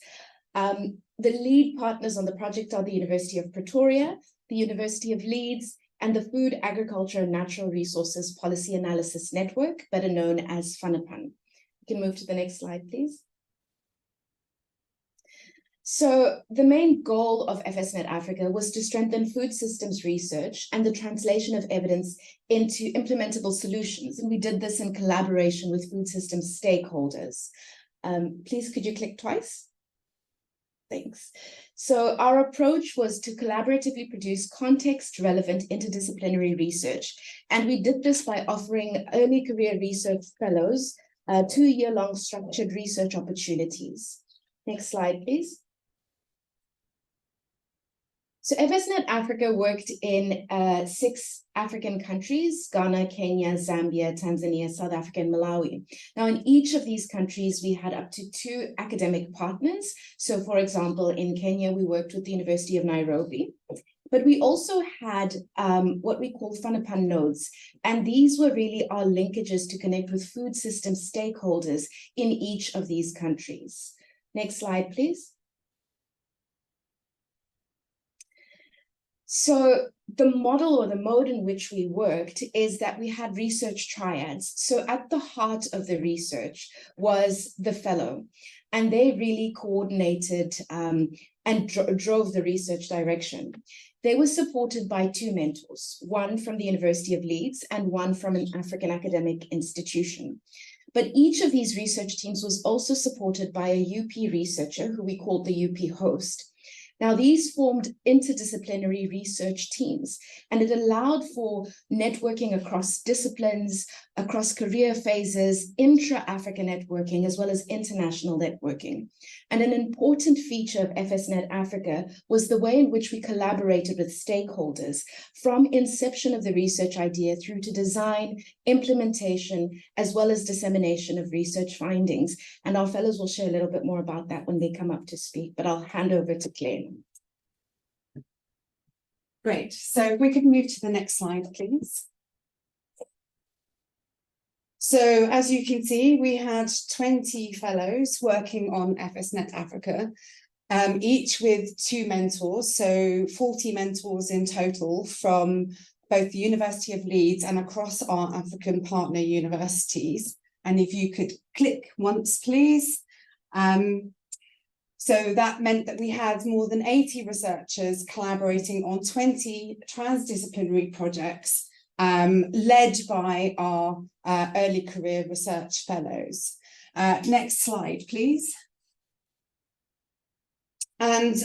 The lead partners on the project are the University of Pretoria, the University of Leeds, and the Food, Agriculture and Natural Resources Policy Analysis Network, better known as FUNAPAN. You can move to the next slide, please. So the main goal of FSNet Africa was to strengthen food systems research and the translation of evidence into implementable solutions. And we did this in collaboration with food systems stakeholders. Please, could you click twice? Thanks. So our approach was to collaboratively produce context-relevant interdisciplinary research. And we did this by offering early career research fellows 2-year-long structured research opportunities. Next slide, please. So FSNet Africa worked in 6 African countries: Ghana, Kenya, Zambia, Tanzania, South Africa, and Malawi. Now, in each of these countries, we had up to 2 academic partners. So, for example, in Kenya, we worked with the University of Nairobi. But we also had what we call FUNAPAN nodes. And these were really our linkages to connect with food system stakeholders in each of these countries. Next slide, please. So the model or the mode in which we worked is that we had research triads. So at the heart of the research was the fellow, and they really coordinated and drove the research direction. They were supported by 2 mentors, one from the University of Leeds and one from an African academic institution. But each of these research teams was also supported by a UP researcher who we called the UP host. Now, these formed interdisciplinary research teams, and it allowed for networking across disciplines, across career phases, intra-Africa networking, as well as international networking. And an important feature of FSNet Africa was the way in which we collaborated with stakeholders from inception of the research idea through to design, implementation, as well as dissemination of research findings. And our fellows will share a little bit more about that when they come up to speak, but I'll hand over to Claire. Great. So if we could move to the next slide, please. So as you can see, we had 20 fellows working on FSNet Africa, each with 2 mentors, so 40 mentors in total from both the University of Leeds and across our African partner universities. And if you could click once, please. So that meant that we had more than 80 researchers collaborating on 20 transdisciplinary projects, led by our early career research fellows. Next slide, please. And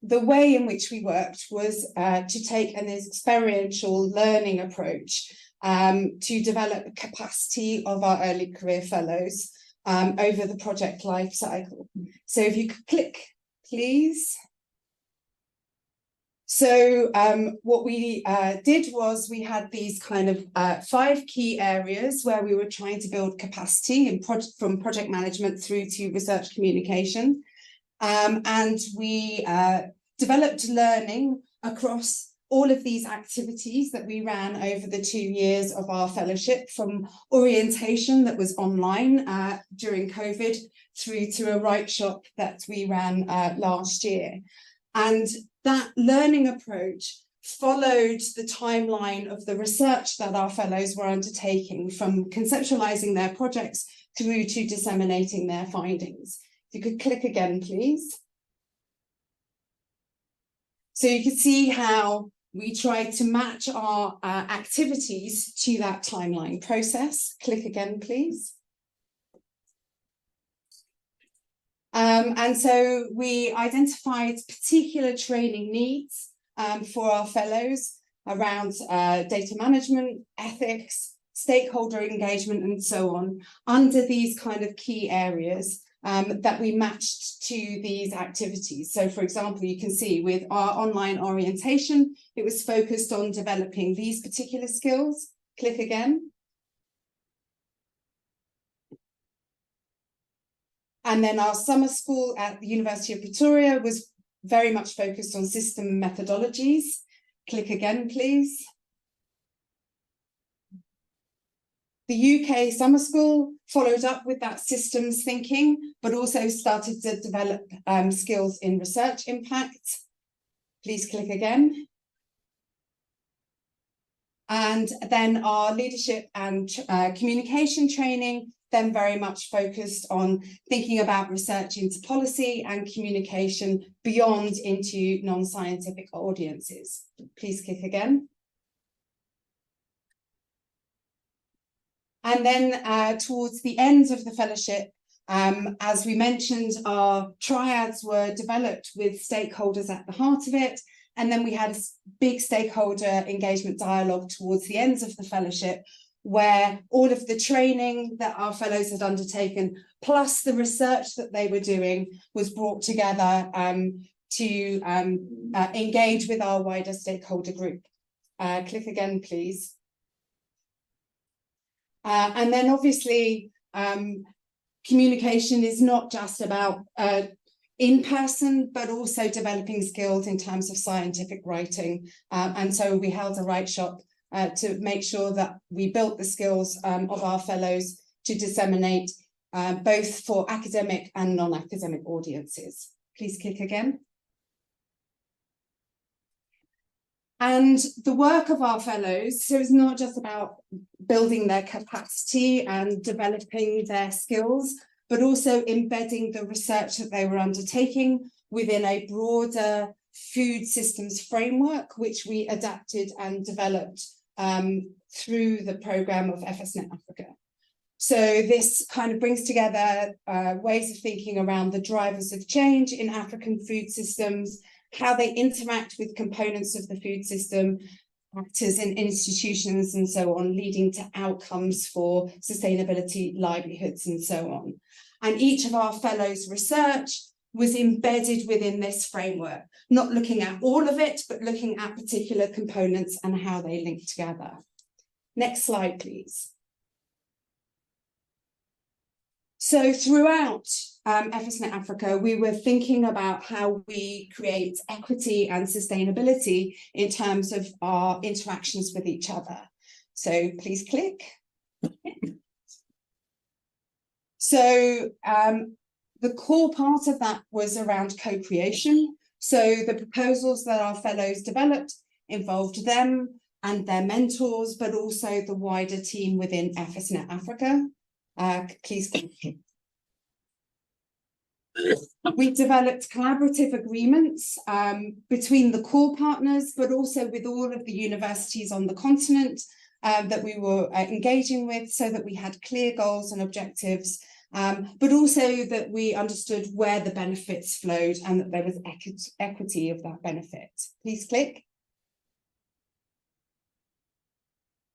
the way in which we worked was to take an experiential learning approach to develop capacity of our early career fellows over the project life cycle. So if you could click, please. So what we did was we had these kind of 5 key areas where we were trying to build capacity from project management through to research communication. And we developed learning across all of these activities that we ran over the 2 years of our fellowship, from orientation that was online during COVID through to a workshop that we ran last year. And that learning approach followed the timeline of the research that our fellows were undertaking, from conceptualizing their projects through to disseminating their findings. If you could click again, please. So you can see how we tried to match our activities to that timeline process. Click again, please. And so we identified particular training needs for our fellows around data management, ethics, stakeholder engagement, and so on, under these kind of key areas that we matched to these activities. So, for example, you can see with our online orientation, it was focused on developing these particular skills. Click again. And then our summer school at the University of Pretoria was very much focused on system methodologies. Click again, please. The UK summer school followed up with that systems thinking, but also started to develop skills in research impact. Please click again. And then our leadership and communication training then very much focused on thinking about research into policy and communication beyond into non-scientific audiences. Please click again. And then towards the end of the fellowship, as we mentioned, our triads were developed with stakeholders at the heart of it. And then we had a big stakeholder engagement dialogue towards the ends of the fellowship, where all of the training that our fellows had undertaken, plus the research that they were doing, was brought together to engage with our wider stakeholder group. Click again, please. And then obviously, communication is not just about in person, but also developing skills in terms of scientific writing. And so we held a workshop to make sure that we built the skills of our fellows to disseminate both for academic and non-academic audiences. Please click again. And the work of our fellows, so it's not just about building their capacity and developing their skills, but also embedding the research that they were undertaking within a broader food systems framework, which we adapted and developed through the program of FSNet Africa. So this kind of brings together ways of thinking around the drivers of change in African food systems, how they interact with components of the food system, actors and institutions and so on, leading to outcomes for sustainability, livelihoods and so on. And each of our fellows' research was embedded within this framework, not looking at all of it, but looking at particular components and how they link together. Next slide, please. So throughout FSNet Africa, we were thinking about how we create equity and sustainability in terms of our interactions with each other. So please click. So the core part of that was around co-creation. So the proposals that our fellows developed involved them and their mentors, but also the wider team within FSNet Africa. Please click. We developed collaborative agreements between the core partners, but also with all of the universities on the continent that we were engaging with, so that we had clear goals and objectives, but also that we understood where the benefits flowed and that there was equity of that benefit. Please click.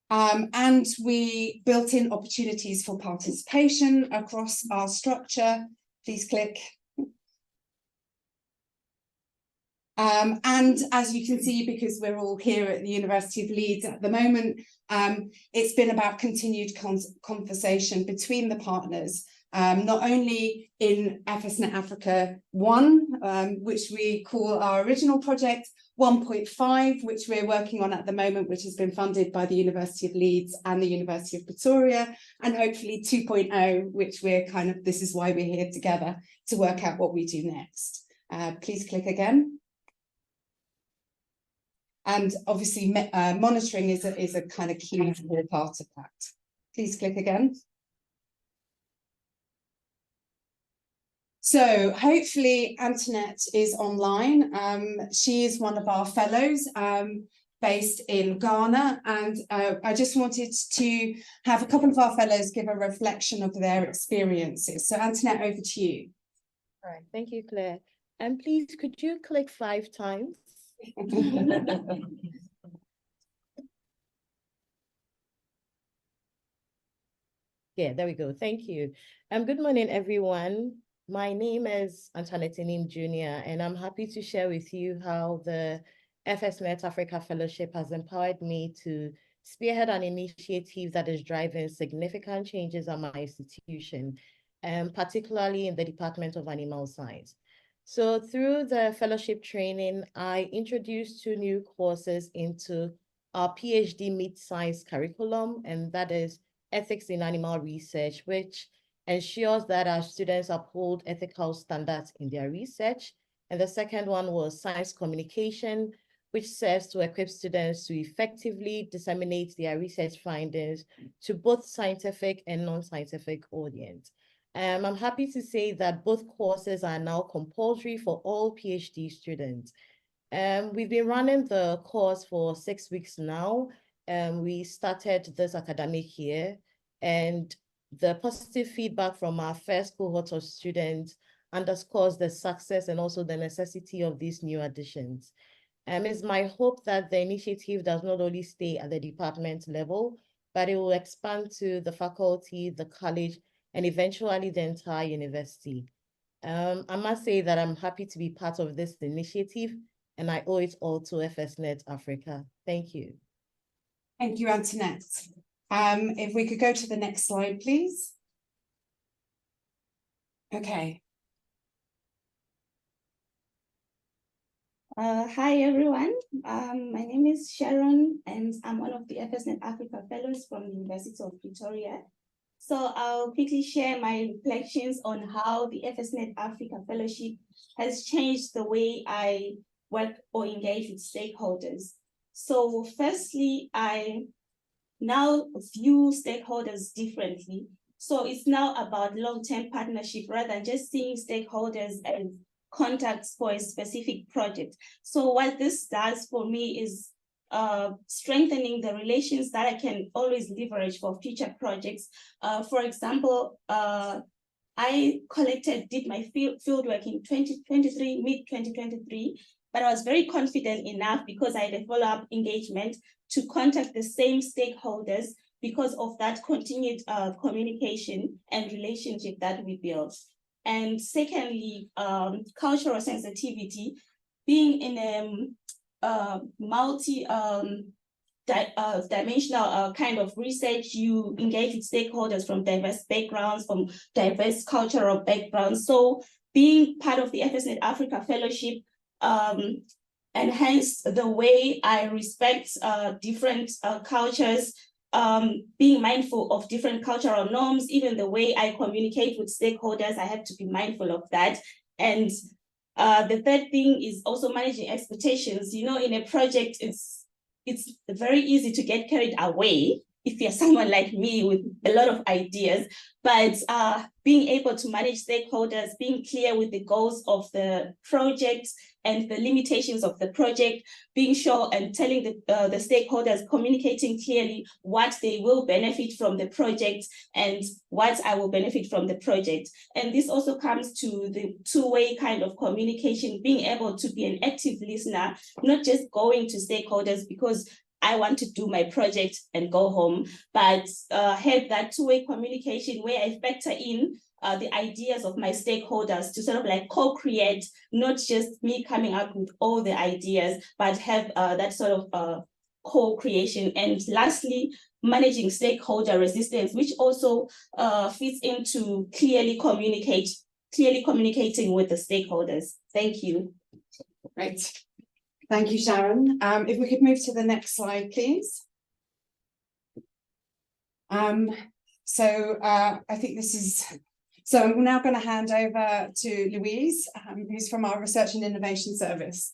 And we built in opportunities for participation across our structure. Please click. And as you can see, because we're all here at the University of Leeds at the moment, it's been about continued conversation between the partners, not only in FSNet Africa 1, which we call our original project, 1.5, which we're working on at the moment, which has been funded by the University of Leeds and the University of Pretoria, and hopefully 2.0, which we're this is why we're here together to work out what we do next. Please click again. And obviously monitoring is a kind of key part of that. Please click again. So hopefully Antoinette is online. She is one of our fellows based in Ghana. And I just wanted to have a couple of our fellows give a reflection of their experiences. So Antoinette, over to you. All right, thank you, Claire. And please, could you click 5 times? Yeah, there we go. Thank you. Good morning, everyone. My name is Antoinette Nim Jr., and I'm happy to share with you how the FSNet Africa Fellowship has empowered me to spearhead an initiative that is driving significant changes at my institution, particularly in the Department of Animal Science. So through the fellowship training, I introduced 2 new courses into our PhD mid-science curriculum, and that is Ethics in Animal Research, which ensures that our students uphold ethical standards in their research. And the second one was Science Communication, which serves to equip students to effectively disseminate their research findings to both scientific and non-scientific audience. I'm happy to say that both courses are now compulsory for all PhD students. We've been running the course for 6 weeks now. We started this academic year, and the positive feedback from our first cohort of students underscores the success and also the necessity of these new additions. It's my hope that the initiative does not only stay at the department level, but it will expand to the faculty, the college, and eventually the entire university. I must say that I'm happy to be part of this initiative, and I owe it all to FSNet Africa. Thank you. Thank you, Antoinette. If we could go to the next slide, please. Okay. Hi, everyone. My name is Sharon, and I'm one of the FSNet Africa Fellows from the University of Pretoria. So I'll quickly share my reflections on how the FSNet Africa Fellowship has changed the way I work or engage with stakeholders. So firstly, I now view stakeholders differently. So it's now about long-term partnership rather than just seeing stakeholders as contacts for a specific project. So what this does for me is strengthening the relations that I can always leverage for future projects. For example, I did my fieldwork in 2023, mid-2023, but I was very confident enough because I had a follow-up engagement to contact the same stakeholders because of that continued communication and relationship that we built. And secondly, cultural sensitivity, being in a dimensional kind of research. You engage with stakeholders from diverse backgrounds, from diverse cultural backgrounds. So being part of the FSNet Africa Fellowship enhanced the way I respect different cultures, being mindful of different cultural norms, even the way I communicate with stakeholders, I have to be mindful of that. And the third thing is also managing expectations. You know, in a project, it's very easy to get carried away if you're someone like me with a lot of ideas, but being able to manage stakeholders, being clear with the goals of the project and the limitations of the project, being sure and telling the stakeholders, communicating clearly what they will benefit from the project and what I will benefit from the project. And this also comes to the two-way kind of communication, being able to be an active listener, not just going to stakeholders because I want to do my project and go home, but have that two-way communication where I factor in the ideas of my stakeholders to sort of like co-create, not just me coming up with all the ideas, but have that sort of co-creation. And lastly, managing stakeholder resistance, which also fits into clearly communicating with the stakeholders. Thank you. Great. Thank you, Sharon. If we could move to the next slide, please. I think this is, so I'm now going to hand over to Louise, who's from our Research and Innovation Service.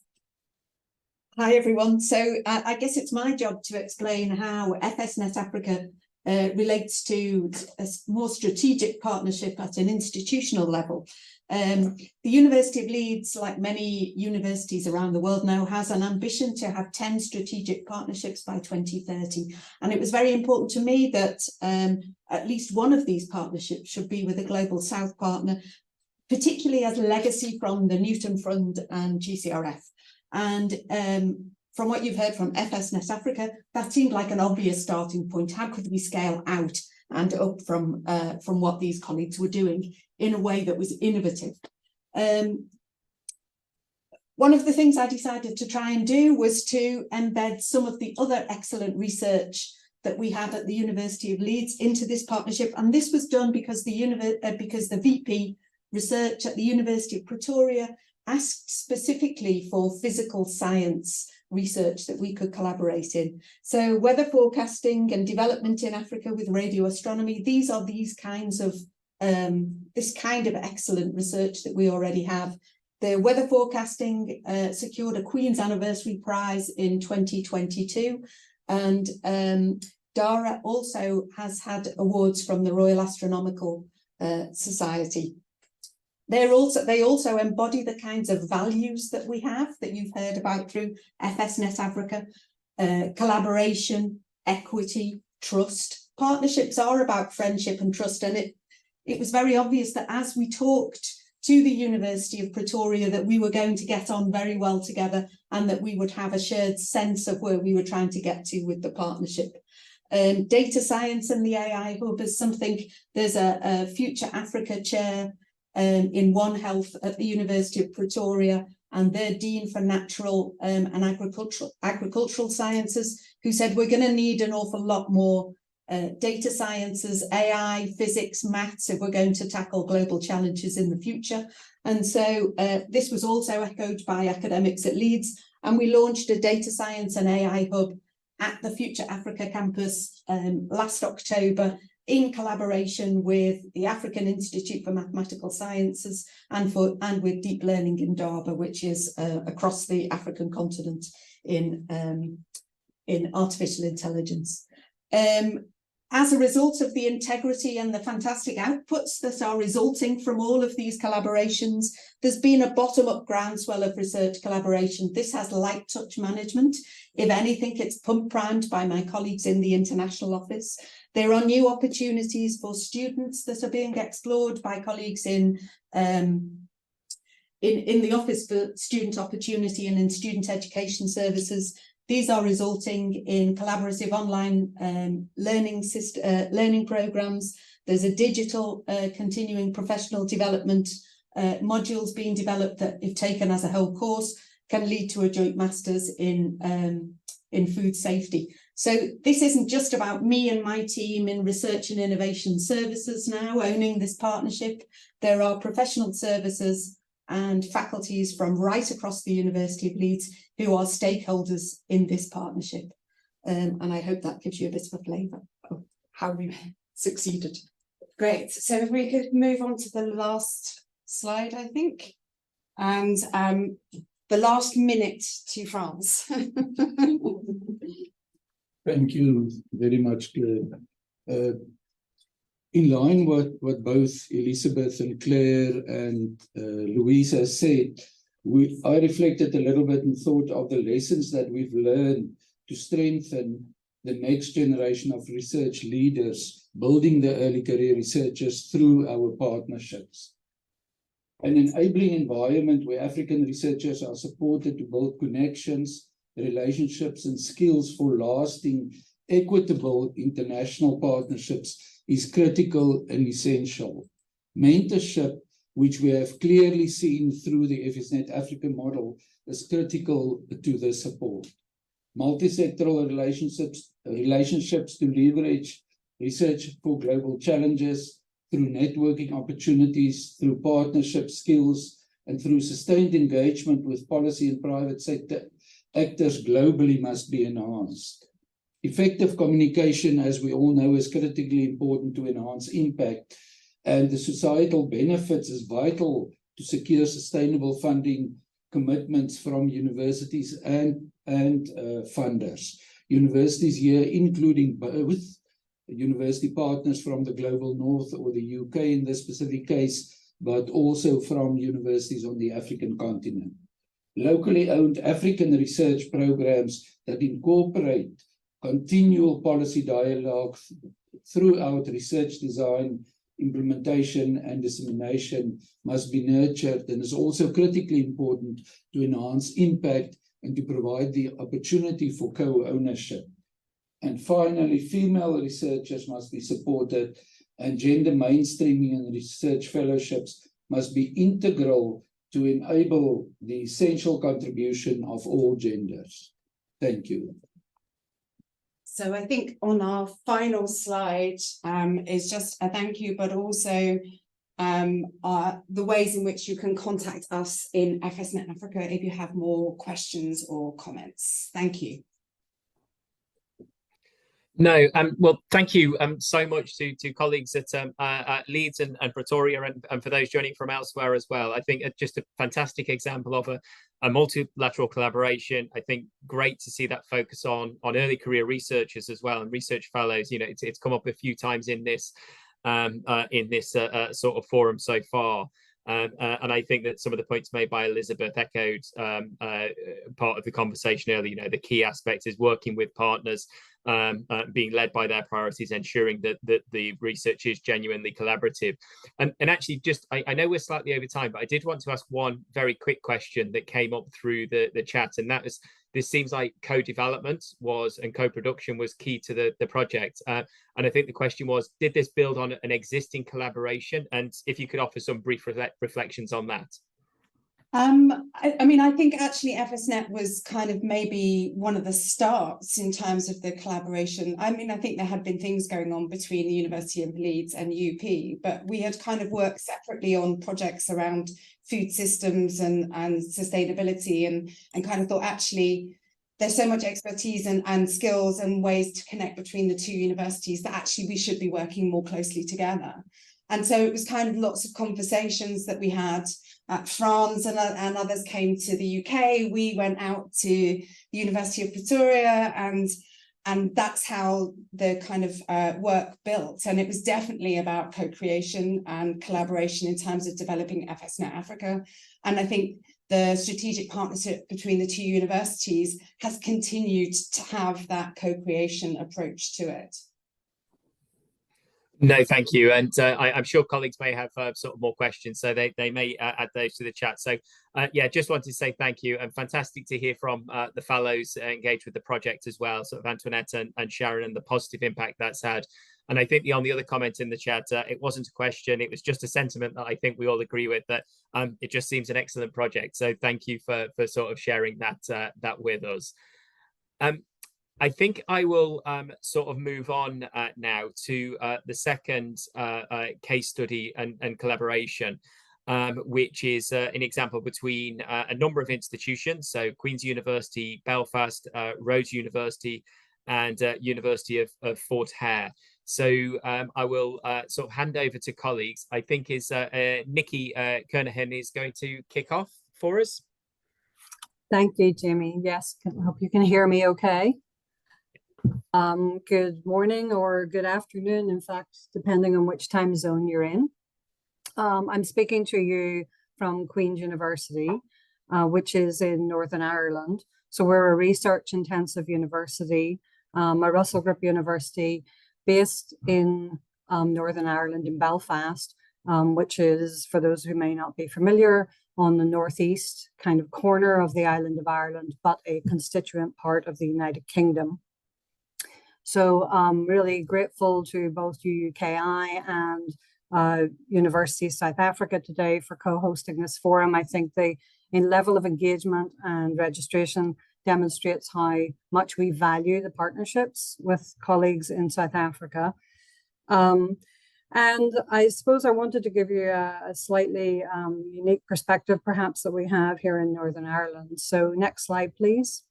Hi, everyone. So I guess it's my job to explain how FSNet Africa relates to a more strategic partnership at an institutional level. The University of Leeds, like many universities around the world now, has an ambition to have 10 strategic partnerships by 2030. And it was very important to me that at least one of these partnerships should be with a Global South partner, particularly as a legacy from the Newton Fund and GCRF. And from what you've heard from FSNet Africa, that seemed like an obvious starting point. How could we scale out and up from what these colleagues were doing in a way that was innovative? One of the things I decided to try and do was to embed some of the other excellent research that we have at the University of Leeds into this partnership. And this was done because the VP research at the University of Pretoria asked specifically for physical science research that we could collaborate in. So weather forecasting and development in Africa with radio astronomy, these are these kinds of this kind of excellent research that we already have. The weather forecasting secured a Queen's Anniversary Prize in 2022, and DARA also has had awards from the Royal Astronomical Society. They also embody the kinds of values that we have, that you've heard about through FSNet Africa: collaboration, equity, trust. Partnerships are about friendship and trust, and it was very obvious that as we talked to the University of Pretoria that we were going to get on very well together and that we would have a shared sense of where we were trying to get to with the partnership. Data science and the AI Hub is something, there's a Future Africa chair in One Health at the University of Pretoria, and their Dean for Natural and Agricultural Sciences, who said we're going to need an awful lot more data sciences, AI, physics, maths, if we're going to tackle global challenges in the future. And so this was also echoed by academics at Leeds, and we launched a data science and AI hub at the Future Africa campus last October, in collaboration with the African Institute for Mathematical Sciences and with Deep Learning in DARBA, which is across the African continent in artificial intelligence. As a result of the integrity and the fantastic outputs that are resulting from all of these collaborations, there's been a bottom-up groundswell of research collaboration. This has light touch management. If anything, it's pump primed by my colleagues in the international office. There are new opportunities for students that are being explored by colleagues in the Office for Student Opportunity and in Student Education Services. These are resulting in collaborative online learning programs. There's a digital continuing professional development modules being developed that, if taken as a whole course, can lead to a joint master's in food safety. So this isn't just about me and my team in research and innovation services now owning this partnership. There are professional services and faculties from right across the University of Leeds who are stakeholders in this partnership. And I hope that gives you a bit of a flavour of how we succeeded. Great. So if we could move on to the last slide, I think. And the last minute to France. Thank you very much, Claire. In line with what both Elizabeth and Claire and Louise has said, I reflected a little bit and thought of the lessons that we've learned to strengthen the next generation of research leaders, building the early career researchers through our partnerships. An enabling environment where African researchers are supported to build connections, relationships, and skills for lasting, equitable international partnerships is critical and essential. Mentorship, which we have clearly seen through the FSNet Africa model, is critical to the support. Multi-sectoral relationships to leverage research for global challenges through networking opportunities, through partnership skills, and through sustained engagement with policy and private sector actors globally must be enhanced. Effective communication, as we all know, is critically important to enhance impact, and the societal benefits is vital to secure sustainable funding commitments from universities and funders. Universities here, including both university partners from the global north or the UK in this specific case, but also from universities on the African continent. Locally owned African research programs that incorporate continual policy dialogue throughout research design, implementation, and dissemination must be nurtured, and is also critically important to enhance impact and to provide the opportunity for co-ownership. And finally, female researchers must be supported, and gender mainstreaming in research fellowships must be integral to enable the essential contribution of all genders. Thank you. So I think on our final slide is just a thank you, but also the ways in which you can contact us in FSNet Africa if you have more questions or comments. Thank you. No, well, thank you so much to colleagues at Leeds and Pretoria, and for those joining from elsewhere as well. I think just a fantastic example of a multilateral collaboration. I think great to see that focus on early career researchers as well, and research fellows. You know, it's come up a few times in this sort of forum so far. And I think that some of the points made by Elizabeth echoed part of the conversation earlier. You know, the key aspect is working with partners, being led by their priorities, ensuring that the research is genuinely collaborative. And actually, just I know we're slightly over time, but I did want to ask one very quick question that came up through the chat, and that was, this seems like co-development and co-production was key to the project. And I think the question was, did this build on an existing collaboration? And if you could offer some brief reflections on that. I mean, I think actually FSNet was kind of maybe one of the starts in terms of the collaboration. I mean, I think there had been things going on between the University of Leeds and UP, but we had kind of worked separately on projects around food systems and sustainability, and kind of thought, actually, there's so much expertise and skills and ways to connect between the two universities that actually we should be working more closely together. And so it was kind of lots of conversations that we had. France and others came to the UK. We went out to the University of Pretoria, and that's how the kind of work built. And it was definitely about co-creation and collaboration in terms of developing FSNet Africa. And I think the strategic partnership between the two universities has continued to have that co-creation approach to it. No, thank you. And I'm sure colleagues may have sort of more questions, so they may add those to the chat. So yeah, just wanted to say thank you, and fantastic to hear from the fellows engaged with the project as well, sort of Antoinette and Sharon, and the positive impact that's had. And I think the only other comment in the chat, it wasn't a question, it was just a sentiment that I think we all agree with, that it just seems an excellent project. So thank you for sort of sharing that with us. I think I will sort of move on now to the second case study and collaboration, which is an example between a number of institutions, so Queen's University, Belfast, Rhodes University, and University of Fort Hare. So I will sort of hand over to colleagues. I think is Nikki Kernahan is going to kick off for us. Thank you, Jamie. Yes, I hope you can hear me okay. Good morning or good afternoon, in fact, depending on which time zone you're in. I'm speaking to you from Queen's University, which is in Northern Ireland. So we're a research-intensive university, a Russell Group university based in Northern Ireland in Belfast, which is, for those who may not be familiar, on the northeast kind of corner of the island of Ireland, but a constituent part of the United Kingdom. So I'm really grateful to both UUKi and University of South Africa today for co-hosting this forum. I think the level of engagement and registration demonstrates how much we value the partnerships with colleagues in South Africa. And I suppose I wanted to give you a slightly unique perspective, perhaps, that we have here in Northern Ireland. So next slide, please.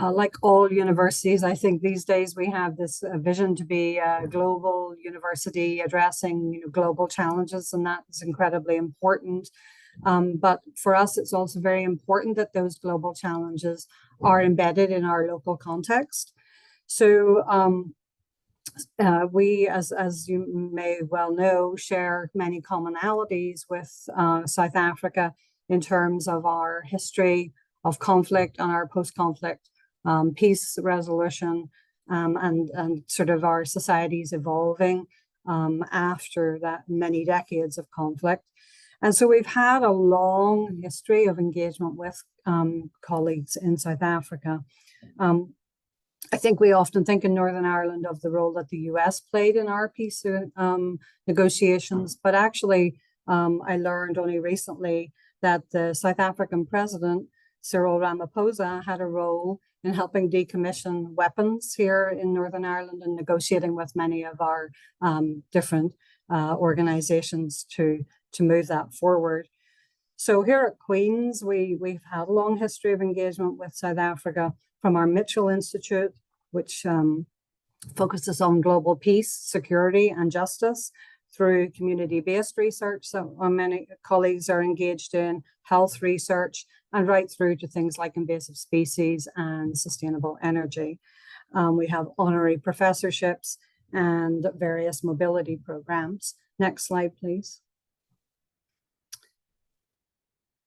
Like all universities, I think these days we have this vision to be a global university addressing global challenges, and that is incredibly important. But for us, it's also very important that those global challenges are embedded in our local context. So we, as you may well know, share many commonalities with South Africa in terms of our history of conflict and our post-conflict peace resolution, and sort of our societies evolving after that many decades of conflict. And so we've had a long history of engagement with colleagues in South Africa. I think we often think in Northern Ireland of the role that the US played in our peace negotiations, but actually I learned only recently that the South African president, Cyril Ramaphosa, had a role in helping decommission weapons here in Northern Ireland and negotiating with many of our different organizations to move that forward. So here at Queen's, we've had a long history of engagement with South Africa from our Mitchell Institute, which focuses on global peace, security, and justice, through community-based research that many colleagues are engaged in, health research, and right through to things like invasive species and sustainable energy. We have honorary professorships and various mobility programs. Next slide, please.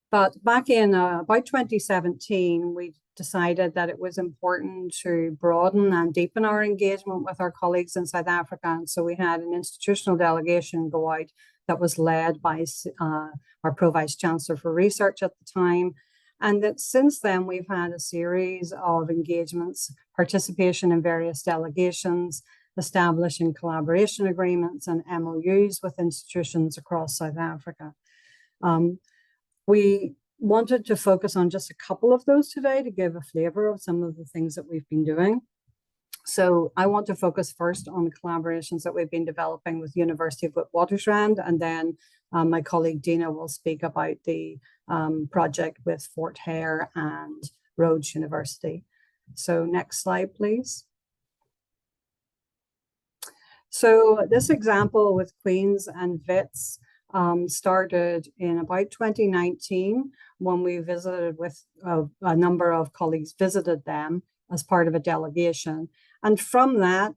But back in about 2017, we decided that it was important to broaden and deepen our engagement with our colleagues in South Africa. And so we had an institutional delegation go out that was led by our Pro-Vice Chancellor for Research at the time. And that since then, we've had a series of engagements, participation in various delegations, establishing collaboration agreements and MOUs with institutions across South Africa. We wanted to focus on just a couple of those today to give a flavor of some of the things that we've been doing. So I want to focus first on the collaborations that we've been developing with University of Witwatersrand, and then my colleague Dina will speak about the project with Fort Hare and Rhodes University. So next slide, please. So this example with Queen's and WITS started in about 2019 when we visited with a number of colleagues, visited them as part of a delegation. And from that,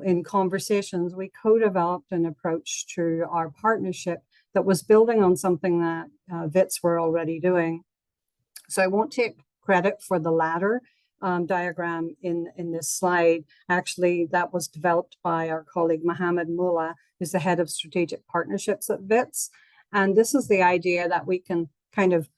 in conversations, we co-developed an approach to our partnership that was building on something that WITS were already doing. So I won't take credit for the latter diagram in this slide. Actually, that was developed by our colleague Mohammed Mullah, who's the head of strategic partnerships at WITS. And this is the idea that we can kind of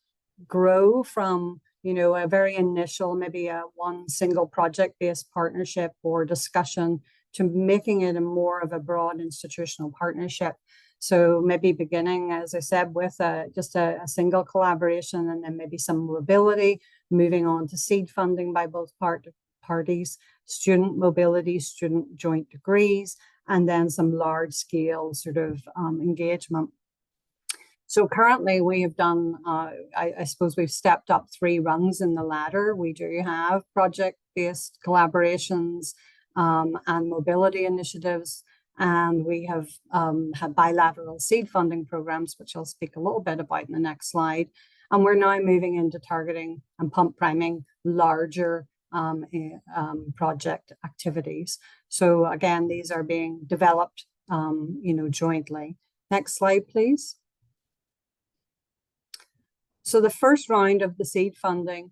grow from, you know, a very initial, maybe a one single project-based partnership or discussion to making it a more of a broad institutional partnership. So maybe beginning, as I said, with just a single collaboration, and then maybe some mobility moving on to seed funding by both parties, student mobility, student joint degrees, and then some large scale sort of engagement. So currently we have done, I suppose we've stepped up 3 rungs in the ladder. We do have project-based collaborations and mobility initiatives, and we have had bilateral seed funding programs, which I'll speak a little bit about in the next slide. And we're now moving into targeting and pump priming larger project activities. So again, these are being developed, jointly. Next slide, please. So the first round of the seed funding,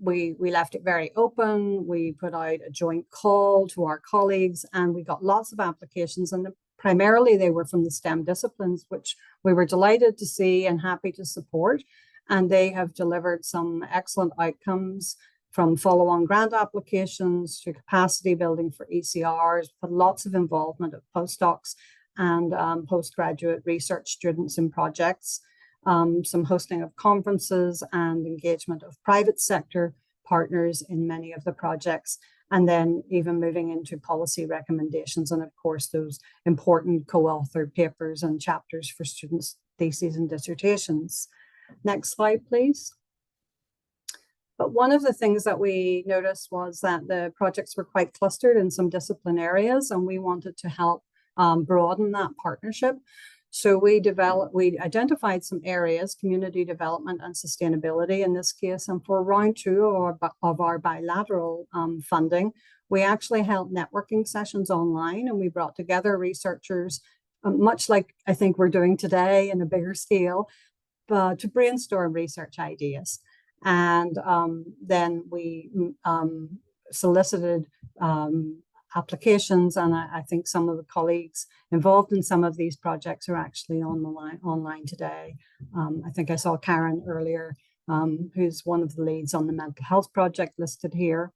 we left it very open. We put out a joint call to our colleagues, and we got lots of applications, and primarily they were from the STEM disciplines, which we were delighted to see and happy to support. And they have delivered some excellent outcomes, from follow-on grant applications to capacity building for ECRs, but lots of involvement of postdocs and postgraduate research students in projects. Some hosting of conferences and engagement of private sector partners in many of the projects, and then even moving into policy recommendations, and of course those important co-authored papers and chapters for students' theses and dissertations. Next slide, please. But one of the things that we noticed was that the projects were quite clustered in some discipline areas, and we wanted to help broaden that partnership. So we identified some areas, community development and sustainability in this case. And for round 2 of our bilateral funding, we actually held networking sessions online, and we brought together researchers, much like I think we're doing today in a bigger scale, to brainstorm research ideas. And then we solicited applications, and I think some of the colleagues involved in some of these projects are actually online today. I think I saw Karen earlier, who's one of the leads on the mental health project listed here.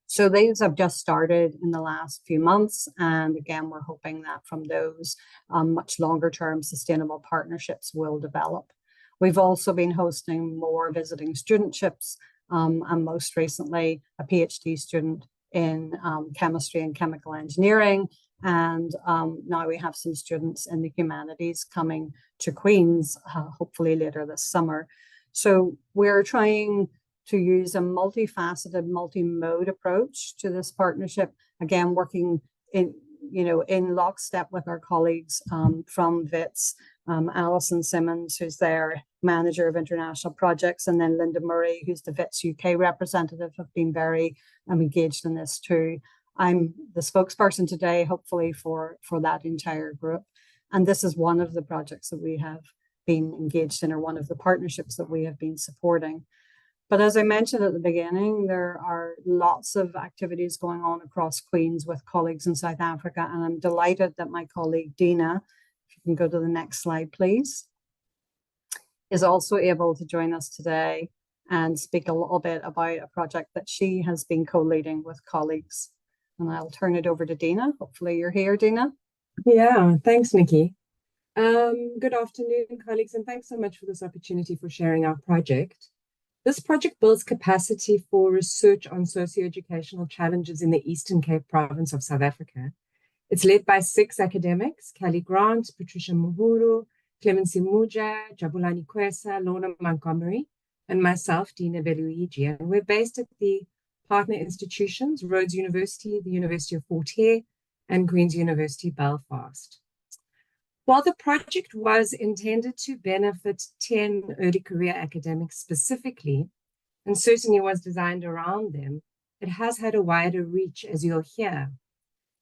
So these have just started in the last few months, and again, we're hoping that from those much longer term sustainable partnerships will develop. We've also been hosting more visiting studentships, and most recently a PhD student in chemistry and chemical engineering. And now we have some students in the humanities coming to Queen's, hopefully later this summer. So we're trying to use a multifaceted, multi-mode approach to this partnership, again, working in lockstep with our colleagues from WITS, Alison Simmons, who's their manager of international projects, and then Linda Murray, who's the WITS UK representative, have been very engaged in this too. I'm the spokesperson today, hopefully for that entire group. And this is one of the projects that we have been engaged in, or one of the partnerships that we have been supporting. But as I mentioned at the beginning, there are lots of activities going on across Queen's with colleagues in South Africa. And I'm delighted that my colleague Dina, if you can go to the next slide, please, is also able to join us today and speak a little bit about a project that she has been co-leading with colleagues. And I'll turn it over to Dina. Hopefully you're here, Dina. Yeah, thanks, Nikki. Good afternoon, colleagues, and thanks so much for this opportunity for sharing our project. This project builds capacity for research on socio-educational challenges in the Eastern Cape province of South Africa. It's led by 6 academics: Kelly Grant, Patricia Muhuru, Clemency Muja, Jabulani Kwesa, Lorna Montgomery, and myself, Dina Beluigi. And we're based at the partner institutions, Rhodes University, the University of Fort Hare, and Queen's University Belfast. While the project was intended to benefit 10 early career academics specifically, and certainly was designed around them, it has had a wider reach, as you'll hear.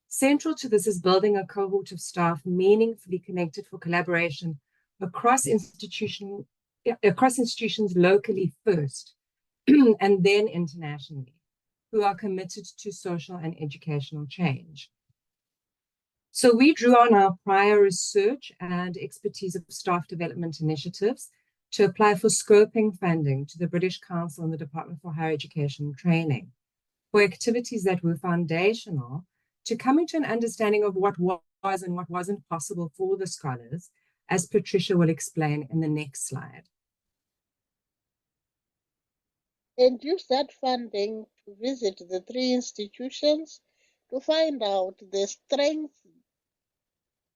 Central to this is building a cohort of staff meaningfully connected for collaboration across institutions locally first, and then internationally, who are committed to social and educational change. So we drew on our prior research and expertise of staff development initiatives to apply for scoping funding to the British Council and the Department for Higher Education and Training for activities that were foundational to coming to an understanding of what was and what wasn't possible for the scholars, as Patricia will explain in the next slide. and use that funding to visit the 3 institutions to find out the strengths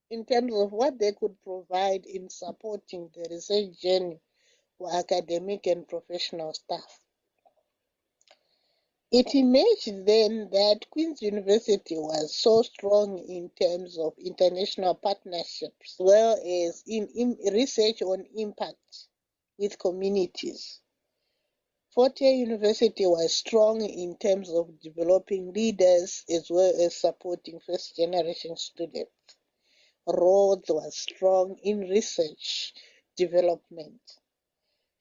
in terms of what they could provide in supporting the research journey for academic and professional staff. It emerged then that Queen's University was so strong in terms of international partnerships, as well as in research on impact with communities. Fort Hare University was strong in terms of developing leaders as well as supporting first-generation students. Rhodes was strong in research development.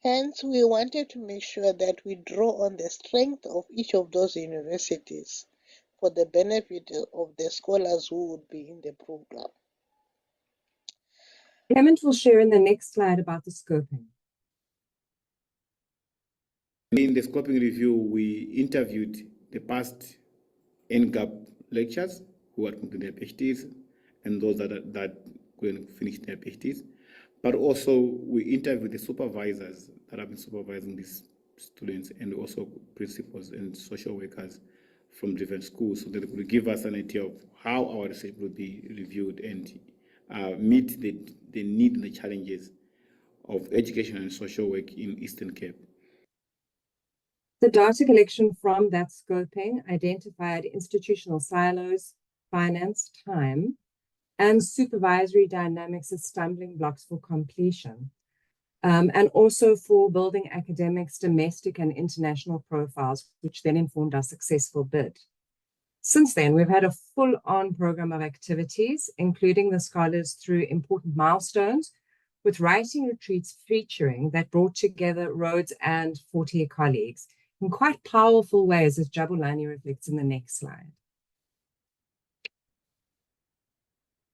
Hence, we wanted to make sure that we draw on the strength of each of those universities for the benefit of the scholars who would be in the program. Clement will share in the next slide about the scoping. In the scoping review, we interviewed the past NGAP lecturers who are completing their PhDs and those that going to finish their PhDs. But also we interviewed the supervisors that have been supervising these students and also principals and social workers from different schools so that they could give us an idea of how our research will be reviewed and meet the need and the challenges of education and social work in Eastern Cape. The data collection from that scoping identified institutional silos, finance, time, and supervisory dynamics as stumbling blocks for completion, and also for building academics' domestic and international profiles, which then informed our successful bid. Since then, we've had a full-on program of activities, including the scholars through important milestones, with writing retreats featuring that brought together Rhodes and Fort Hare colleagues in quite powerful ways, as Jabulani reflects in the next slide.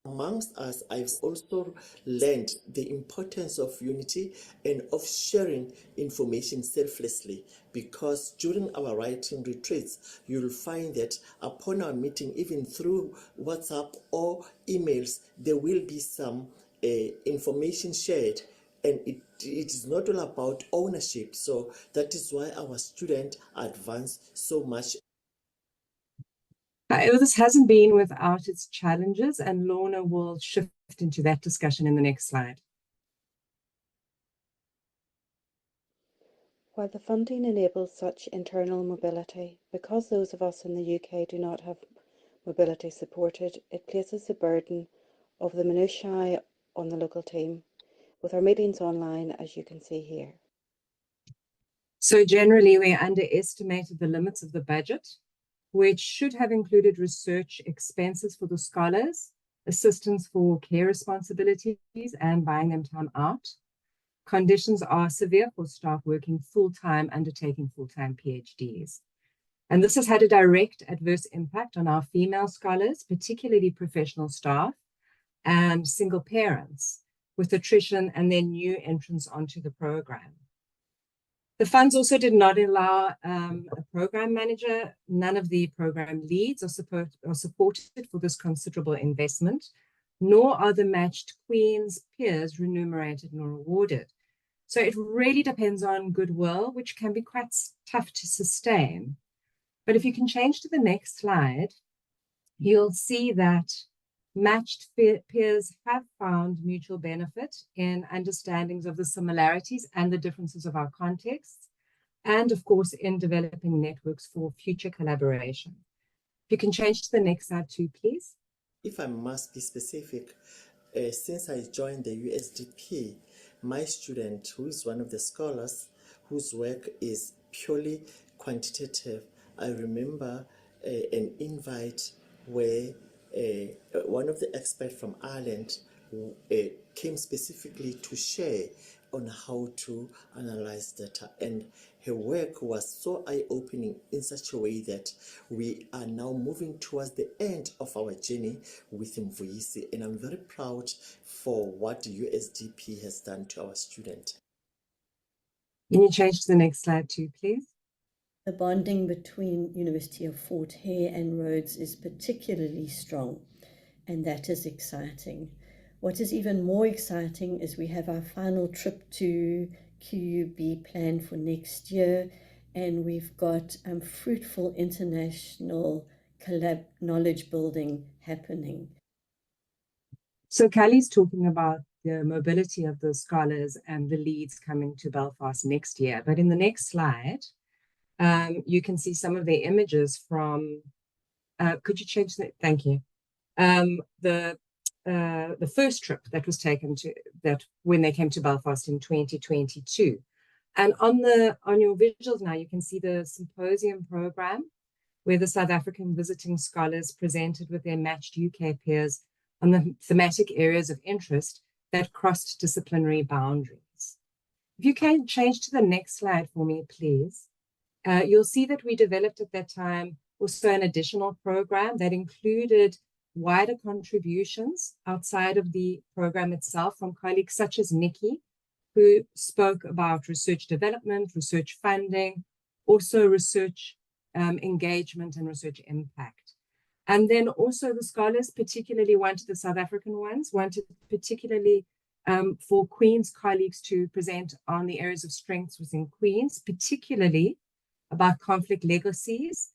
Amongst us, I've also learned the importance of unity and of sharing information selflessly, because during our writing retreats, you'll find that upon our meeting, even through WhatsApp or emails, there will be some information shared, and it is not all about ownership. So that is why our students advance so much. However, this hasn't been without its challenges, and Lorna will shift into that discussion in the next slide. While the funding enables such internal mobility, because those of us in the UK do not have mobility supported, it places the burden of the minutiae on the local team, with our meetings online, as you can see here. So generally, we underestimated the limits of the budget, which should have included research expenses for the scholars, assistance for care responsibilities, and buying them time out. Conditions are severe for staff working full-time, undertaking full-time PhDs. And this has had a direct adverse impact on our female scholars, particularly professional staff and single parents, with attrition and then new entrants onto the program. The funds also did not allow a program manager. None of the program leads are supported for this considerable investment, nor are the matched Queen's peers remunerated nor rewarded. So it really depends on goodwill, which can be quite tough to sustain. But if you can change to the next slide, you'll see that matched peers have found mutual benefit in understandings of the similarities and the differences of our contexts, and of course in developing networks for future collaboration. If you can change to the next slide too, please. If I must be specific, since I joined the USDP, my student, who is one of the scholars whose work is purely quantitative, I remember an invite where one of the experts from Ireland came specifically to share on how to analyze data, and her work was so eye-opening in such a way that we are now moving towards the end of our journey with Mvuyisi, and I'm very proud for what USDP has done to our students. Can you change to the next slide too, please? The bonding between University of Fort Hare and Rhodes is particularly strong, and that is exciting. What is even more exciting is we have our final trip to QUB planned for next year, and we've got fruitful international knowledge building happening. So Kelly's talking about the mobility of the scholars and the leads coming to Belfast next year. But in the next slide, you can see some of the images from, could you change that? Thank you. The first trip that was taken when they came to Belfast in 2022. And on your visuals now, you can see the symposium program where the South African visiting scholars presented with their matched UK peers on the thematic areas of interest that crossed disciplinary boundaries. If you can change to the next slide for me, please. You'll see that we developed at that time also an additional program that included wider contributions outside of the program itself from colleagues such as Nikki, who spoke about research development, research funding, also research engagement and research impact. And then also the scholars, particularly the South African ones, wanted particularly for Queen's colleagues to present on the areas of strengths within Queen's, particularly about conflict legacies,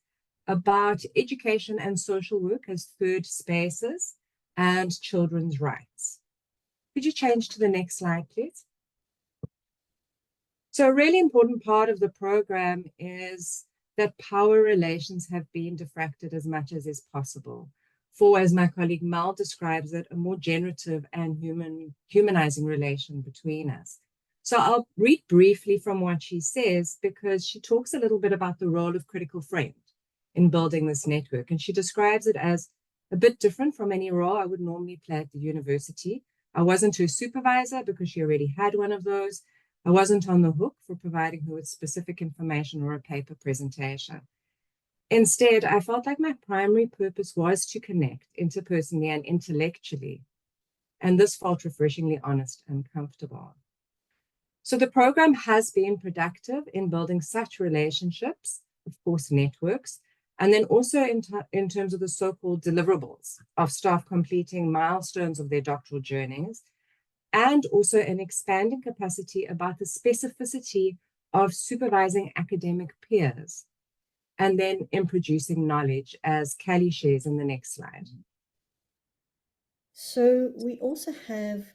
about education and social work as third spaces, and children's rights. Could you change to the next slide, please? So a really important part of the program is that power relations have been diffracted as much as is possible for, as my colleague Mal describes it, a more generative and humanizing relation between us. So I'll read briefly from what she says, because she talks a little bit about the role of critical friend in building this network. And she describes it as a bit different from any role I would normally play at the university. I wasn't her supervisor because she already had one of those. I wasn't on the hook for providing her with specific information or a paper presentation. Instead, I felt like my primary purpose was to connect interpersonally and intellectually. And this felt refreshingly honest and comfortable. So the program has been productive in building such relationships, of course, networks, and then also in terms of the so-called deliverables of staff completing milestones of their doctoral journeys, and also an expanding capacity about the specificity of supervising academic peers, and then in producing knowledge, as Kelly shares in the next slide. So we also have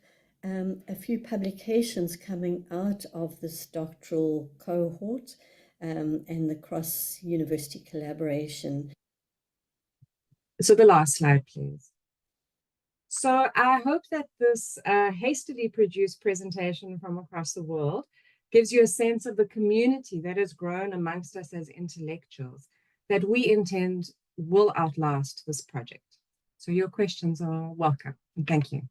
a few publications coming out of this doctoral cohort and the cross-university collaboration. So the last slide, please. So I hope that this hastily produced presentation from across the world gives you a sense of the community that has grown amongst us as intellectuals that we intend will outlast this project. So your questions are welcome, and thank you.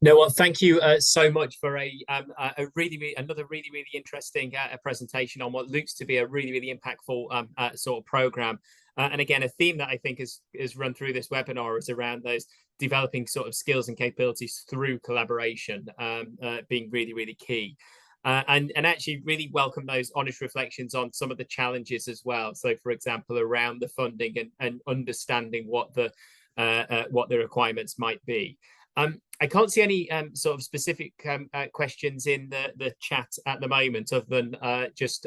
No, well, thank you so much for another really interesting presentation on what looks to be a really impactful sort of program. And again, a theme that I think is run through this webinar is around those developing sort of skills and capabilities through collaboration being really key. And actually really welcome those honest reflections on some of the challenges as well. So, for example, around the funding and understanding what the requirements might be. I can't see any sort of specific questions in the chat at the moment, other than just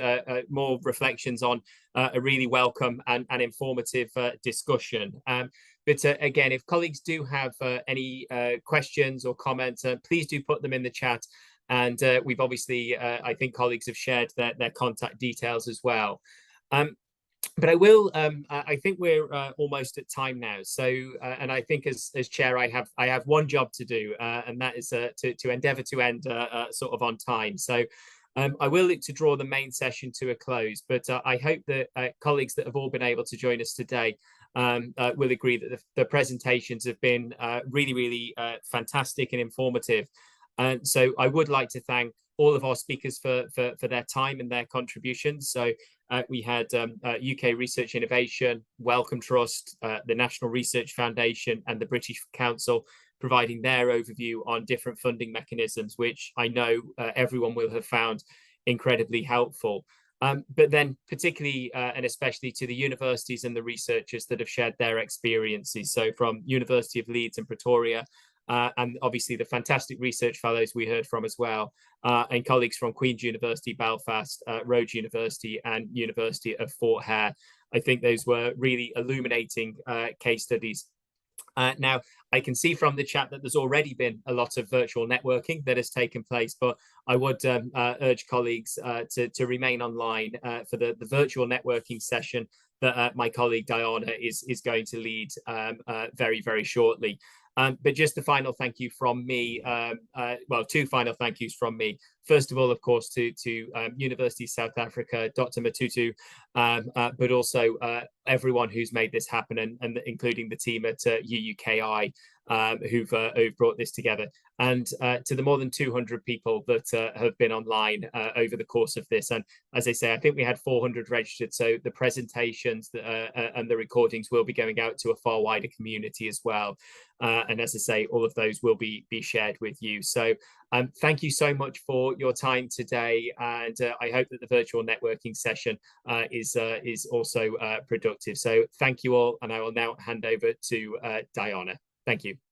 more reflections on a really welcome and informative discussion. But again, if colleagues do have any questions or comments, please do put them in the chat. And we've obviously, I think colleagues have shared their contact details as well. But I will. I think we're almost at time now. So, and I think as chair, I have one job to do, and that is to endeavour to end sort of on time. So, I will look to draw the main session to a close. But I hope that colleagues that have all been able to join us today will agree that the presentations have been really fantastic and informative. And so, I would like to thank all of our speakers for their time and their contributions. So we had UK Research Innovation, Wellcome Trust, the National Research Foundation and the British Council providing their overview on different funding mechanisms, which I know everyone will have found incredibly helpful. But then particularly and especially to the universities and the researchers that have shared their experiences. So from University of Leeds and Pretoria, and obviously the fantastic research fellows we heard from as well, and colleagues from Queen's University, Belfast, Rhodes University, and University of Fort Hare. I think those were really illuminating case studies. Now, I can see from the chat that there's already been a lot of virtual networking that has taken place, but I would urge colleagues to remain online for the virtual networking session that my colleague Diana is going to lead very, very shortly. But just a final thank you from me, well, two final thank yous from me. First of all, of course, to University of South Africa, Dr. Matutu, but also everyone who's made this happen, and including the team at UUKi, who've brought this together, and to the more than 200 people that have been online over the course of this. And as I say, I think we had 400 registered, so the presentations and the recordings will be going out to a far wider community as well. And as I say, all of those will be shared with you. So thank you so much for your time today, and I hope that the virtual networking session is also productive. So thank you all, and I will now hand over to Diana. Thank you.